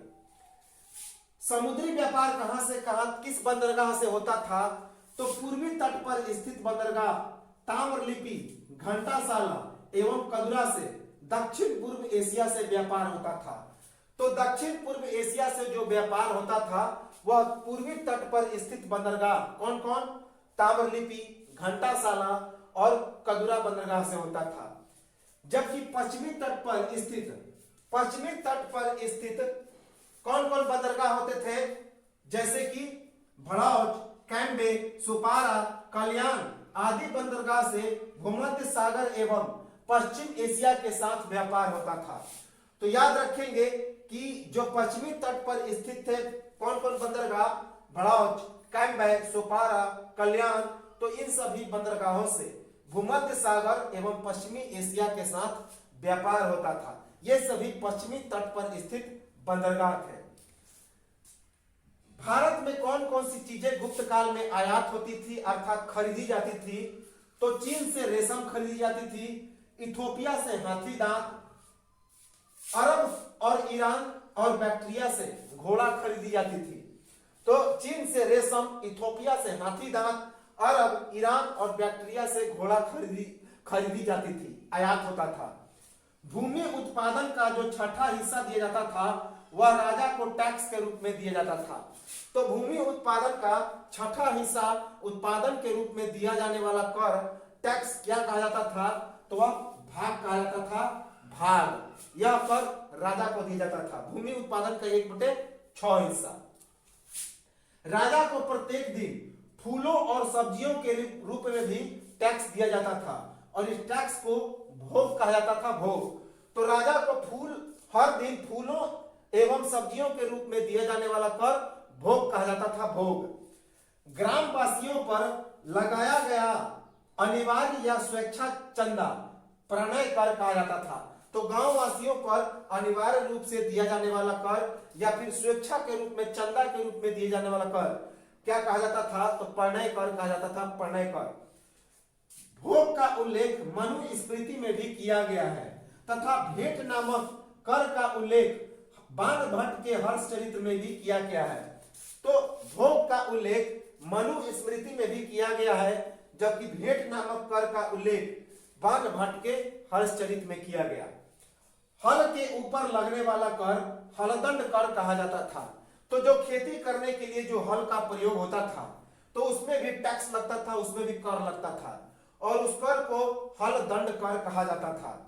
समुद्री व्यापार कहां से किस बंदरगाह से होता था? तो पूर्वी तट पर स्थित बंदरगाह ताम्रलिप्ति, घंटासाला एवं कदुरा से दक्षिण पूर्व एशिया से व्यापार होता था। तो दक्षिण पूर्व एशिया से जो व्यापार होता था वह पूर्वी तट पर स्थित बंदरगाह कौन कौन? ताम्रलिप्ति, घंटासाला और कदुरा बंदरगाह से होता था। जबकि पश्चिमी तट पर स्थित कौन कौन बंदरगाह होते थे? जैसे कि भड़ौच, कैम्बे, सुपारा, कल्याण आदि बंदरगाह से भूमध्य सागर एवं पश्चिम एशिया के साथ व्यापार होता था। तो याद रखेंगे कि जो पश्चिमी तट पर स्थित थे कौन कौन बंदरगाह? भड़ौच, कैम्बे, सुपारा, कल्याण। तो इन सभी बंदरगाहों से भूमध्य सागर एवं पश्चिमी एशिया के साथ व्यापार होता था। ये सभी पश्चिमी तट पर स्थित बंदरगाह थे। भारत में कौन कौन सी चीजें गुप्त काल में आयात होती थी अर्थात खरीदी जाती थी? तो चीन से रेशम खरीदी जाती थी, इथोपिया से हाथी दांत, अरब और ईरान और बैक्टीरिया से घोड़ा खरीदी जाती थी। तो चीन से रेशम, इथोपिया से हाथी दांत, अरब, ईरान और बैक्टीरिया से घोड़ा खरीदी जाती थी, आयात होता था। भूमि उत्पादन का जो छठा हिस्सा दिया जाता था वह राजा को टैक्स के रूप में दिया जाता था। तो भूमि उत्पादन का छठा हिस्सा उत्पादन के रूप में दिया जाने वाला कर टैक्स क्या कहा जाता था? तो वह भाग कहा जाता था, भाग। यह कर राजा को दिया जाता था, भूमि उत्पादन का 1/6 हिस्सा। राजा को प्रत्येक दिन फूलों और सब्जियों के रूप में भी टैक्स दिया जाता था और इस टैक्स को भोग कहा जाता था, भोग। तो राजा को हर दिन फूलों एवं सब्जियों के रूप में दिया जाने वाला कर भोग कहा जाता था, भोग। ग्रामवासियों पर लगाया गया अनिवार्य या स्वेच्छा चंदा प्रणय कर कहा जाता था। तो गांव वासियों पर अनिवार्य रूप से दिया जाने वाला कर या फिर स्वेच्छा के रूप में, चंदा के रूप में दिए जाने वाला कर क्या कहा जाता था? तो प्रणय कर कहा जाता था, प्रणय कर। भोग का उल्लेख मनुस्मृति में भी किया गया है तथा भेंट नामक कर का उल्लेख बाण भट्ट के हर्षचरित्र में भी किया गया है। तो भोग का उल्लेख मनुस्मृति में भी किया गया है, जबकि भेंट नामक कर का उल्लेख बाण भट्ट के हर्षचरित्र में किया गया। हल के ऊपर लगने वाला कर हलदंड कर कहा जाता था। तो जो खेती करने के लिए जो हल का प्रयोग होता था तो उसमें भी टैक्स लगता था, उसमें भी कर लगता था और उस कर को हलदंड कर कहा जाता था।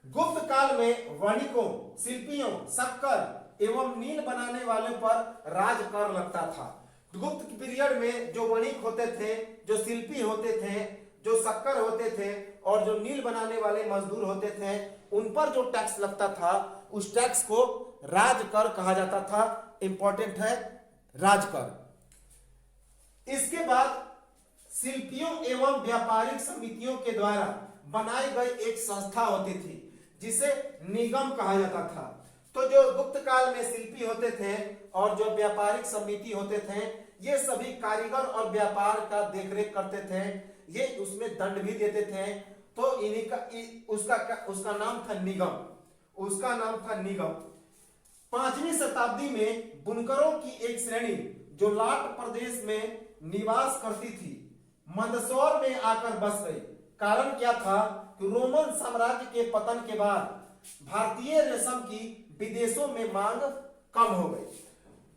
गुप्त काल में वणिकों, शिल्पियों, शक्कर एवं नील बनाने वालों पर राज कर लगता था। गुप्त पीरियड में जो वणिक होते थे, जो शिल्पी होते थे, जो शक्कर होते थे और जो नील बनाने वाले मजदूर होते थे, उन पर जो टैक्स लगता था उस टैक्स को राज कर कहा जाता था। इंपॉर्टेंट है राज कर। इसके बाद शिल्पियों एवं व्यापारिक समितियों के द्वारा बनाई गई एक संस्था होती थी जिसे निगम कहा जाता था। तो जो गुप्त काल में शिल्पी होते थे और जो व्यापारिक समिति होते थे, ये सभी कारीगर और व्यापार का देखरेख करते थे, ये उसमें दंड भी देते थे। तो इन्हीं का उसका नाम था निगम, उसका नाम था निगम। 5वीं शताब्दी में बुनकरों की एक श्रेणी जो लाट प्रदेश में निवास करती थी, मंदसौर में आकर बस गई। कारण क्या था कि रोमन साम्राज्य के पतन के बाद भारतीय रेशम की विदेशों में मांग कम हो गई।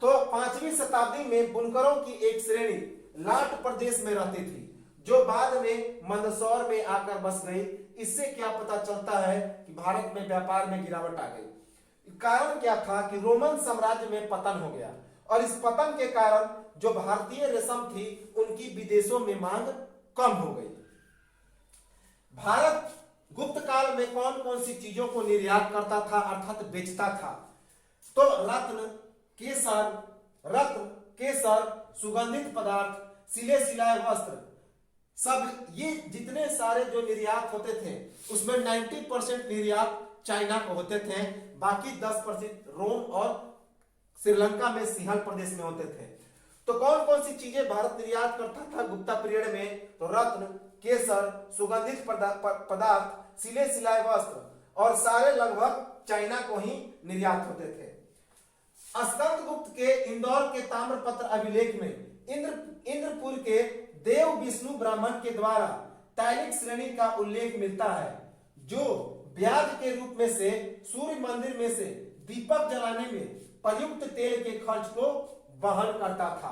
तो 5वीं शताब्दी में बुनकरों की एक श्रेणी लाट प्रदेश में रहती थी, जो बाद में मंदसौर में आकर बस गई। इससे क्या पता चलता है कि भारत में व्यापार में गिरावट आ गई। कारण क्या था कि रोमन साम्राज्य में पतन हो गया, और इस पतन के कारण जो भारतीय रेशम थी उनकी विदेशों में मांग कम हो गई। भारत गुप्त काल में कौन कौन सी चीजों को निर्यात करता था अर्थात बेचता था? तो रत्न, केसर, सुगंधित पदार्थ, सिले सिलाए वस्त्र, सब ये जितने सारे जो निर्यात होते थे उसमें 90% निर्यात चाइना को होते थे, बाकी 10% रोम और श्रीलंका में सिंहल प्रदेश में होते थे। तो कौन कौन सी चीजें भारत निर्यात करता था गुप्ता पीरियड में? तो रत्न, केसर, सुगंधित पदार्थ, सिले सिलाए वस्त्र, और सारे लगभग चाइना को ही निर्यात होते थे। स्कंदगुप्त के इंदौर के ताम्रपत्र अभिलेख में इंद्रपुर के देव विष्णु ब्राह्मण के द्वारा तैलिक श्रेणी का उल्लेख मिलता है, जो ब्याज के रूप में से सूर्य मंदिर में से दीपक जलाने में प्रयुक्त तेल के खर्च को वहन करता था।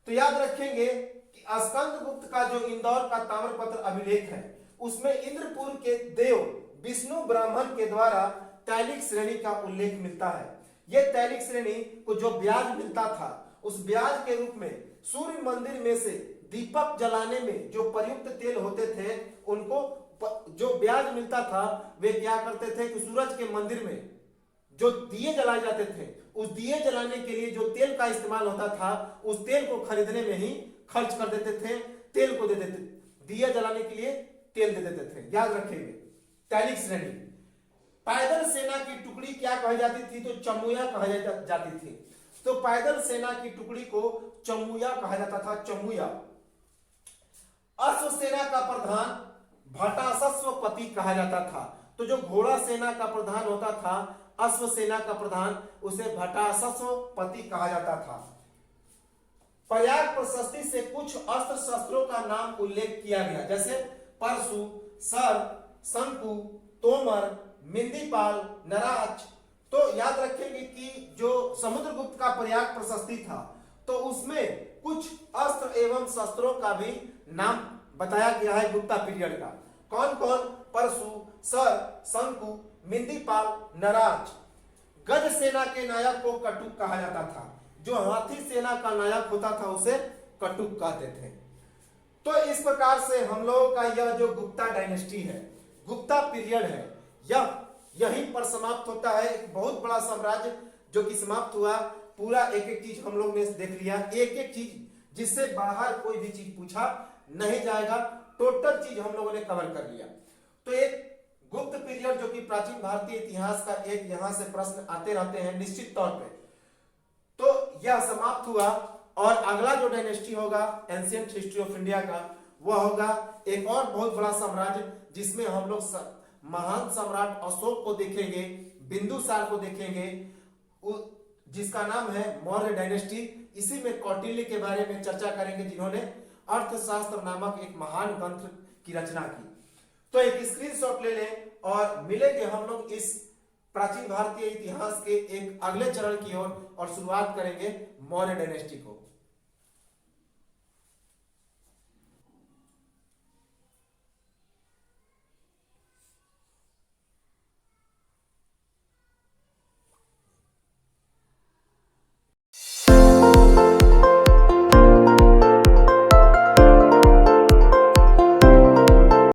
तो याद रखेंगे कि स्कंदगुप्त का जो इंदौर का ताम्रपत्र अभिलेख है उसमें इंद्रपुर के देव विष्णु ब्राह्मण के द्वारा तैलिक श्रेणी का उल्लेख मिलता है। यह तैलिक श्रेणी को जो ब्याज मिलता था उस ब्याज के रूप में सूर्य मंदिर में से दीपक जलाने में जो प्रयुक्त तेल होते थे उनको जो ब्याज मिलता था वे क्या करते थे कि सूरज के मंदिर में जो दिए जलाए जाते थे उस दिए जलाने के लिए जो तेल का इस्तेमाल होता था उस तेल को खरीदने में ही खर्च कर देते थे, तेल को दे देते, दिया जलाने के लिए तेल दे देते थे। याद रखेंगे तैलिक श्रेणी। पैदल सेना की टुकड़ी क्या कही जाती थी? तो चमुया कही जाती थी। तो पैदल सेना की टुकड़ी को चमुया कहा जाता था, चमुया। अश्व सेना का प्रधान भटासस्वपति कहा जाता था। तो जो घोड़ा सेना का प्रधान होता था, अश्व सेना का प्रधान, उसे भटासस्वपति कहा जाता था। प्रयाग प्रशस्ति से कुछ अस्त्र शस्त्रों का नाम उल्लेख किया गया, जैसे परशु, सर, शंकु, तोमर, मिंदीपाल, नराज। तो याद रखेंगे कि जो समुद्रगुप्त का प्रयाग प्रशस्ति था तो उसमें कुछ अस्त्र एवं शस्त्रों का भी नाम बताया गया है गुप्ता पीरियड का। कौन कौन? परशु, सर, शंकु, मिंदीपाल, नराज। गज सेना के नायक को कटुक कहा जाता था। जो हाथी सेना का नायक होता था उसे कटुक कहते थे। तो इस प्रकार से हम लोगों का यह जो गुप्ता डायनेस्टी है, गुप्ता पीरियड है, यहीं पर समाप्त होता है। एक बहुत बड़ा साम्राज्य जो कि समाप्त हुआ। पूरा एक एक चीज हम लोग ने देख लिया, एक एक चीज जिससे बाहर कोई भी चीज पूछा नहीं जाएगा, टोटल चीज हम लोगों ने कवर कर लिया। तो एक गुप्त पीरियड जो कि प्राचीन भारतीय इतिहास का एक यहां से प्रश्न आते रहते हैं निश्चित तौर पे, तो यह समाप्त हुआ। और अगला जो डायनेस्टी होगा एंशिएंट हिस्ट्री ऑफ इंडिया का, वह होगा एक और बहुत बड़ा साम्राज्य जिसमें हम लोग महान सम्राट अशोक को देखेंगे, बिंदुसार को देखेंगे, जिसका नाम है मौर्य डायनेस्टी। इसी में कौटिल्य के बारे में चर्चा करेंगे, जिन्होंने अर्थशास्त्र नामक एक महान ग्रंथ की रचना की। तो एक स्क्रीनशॉट ले लें और मिलेंगे हम लोग इस प्राचीन भारतीय इतिहास के एक अगले चरण की ओर और शुरुआत करेंगे मौर्य डायनेस्टी को।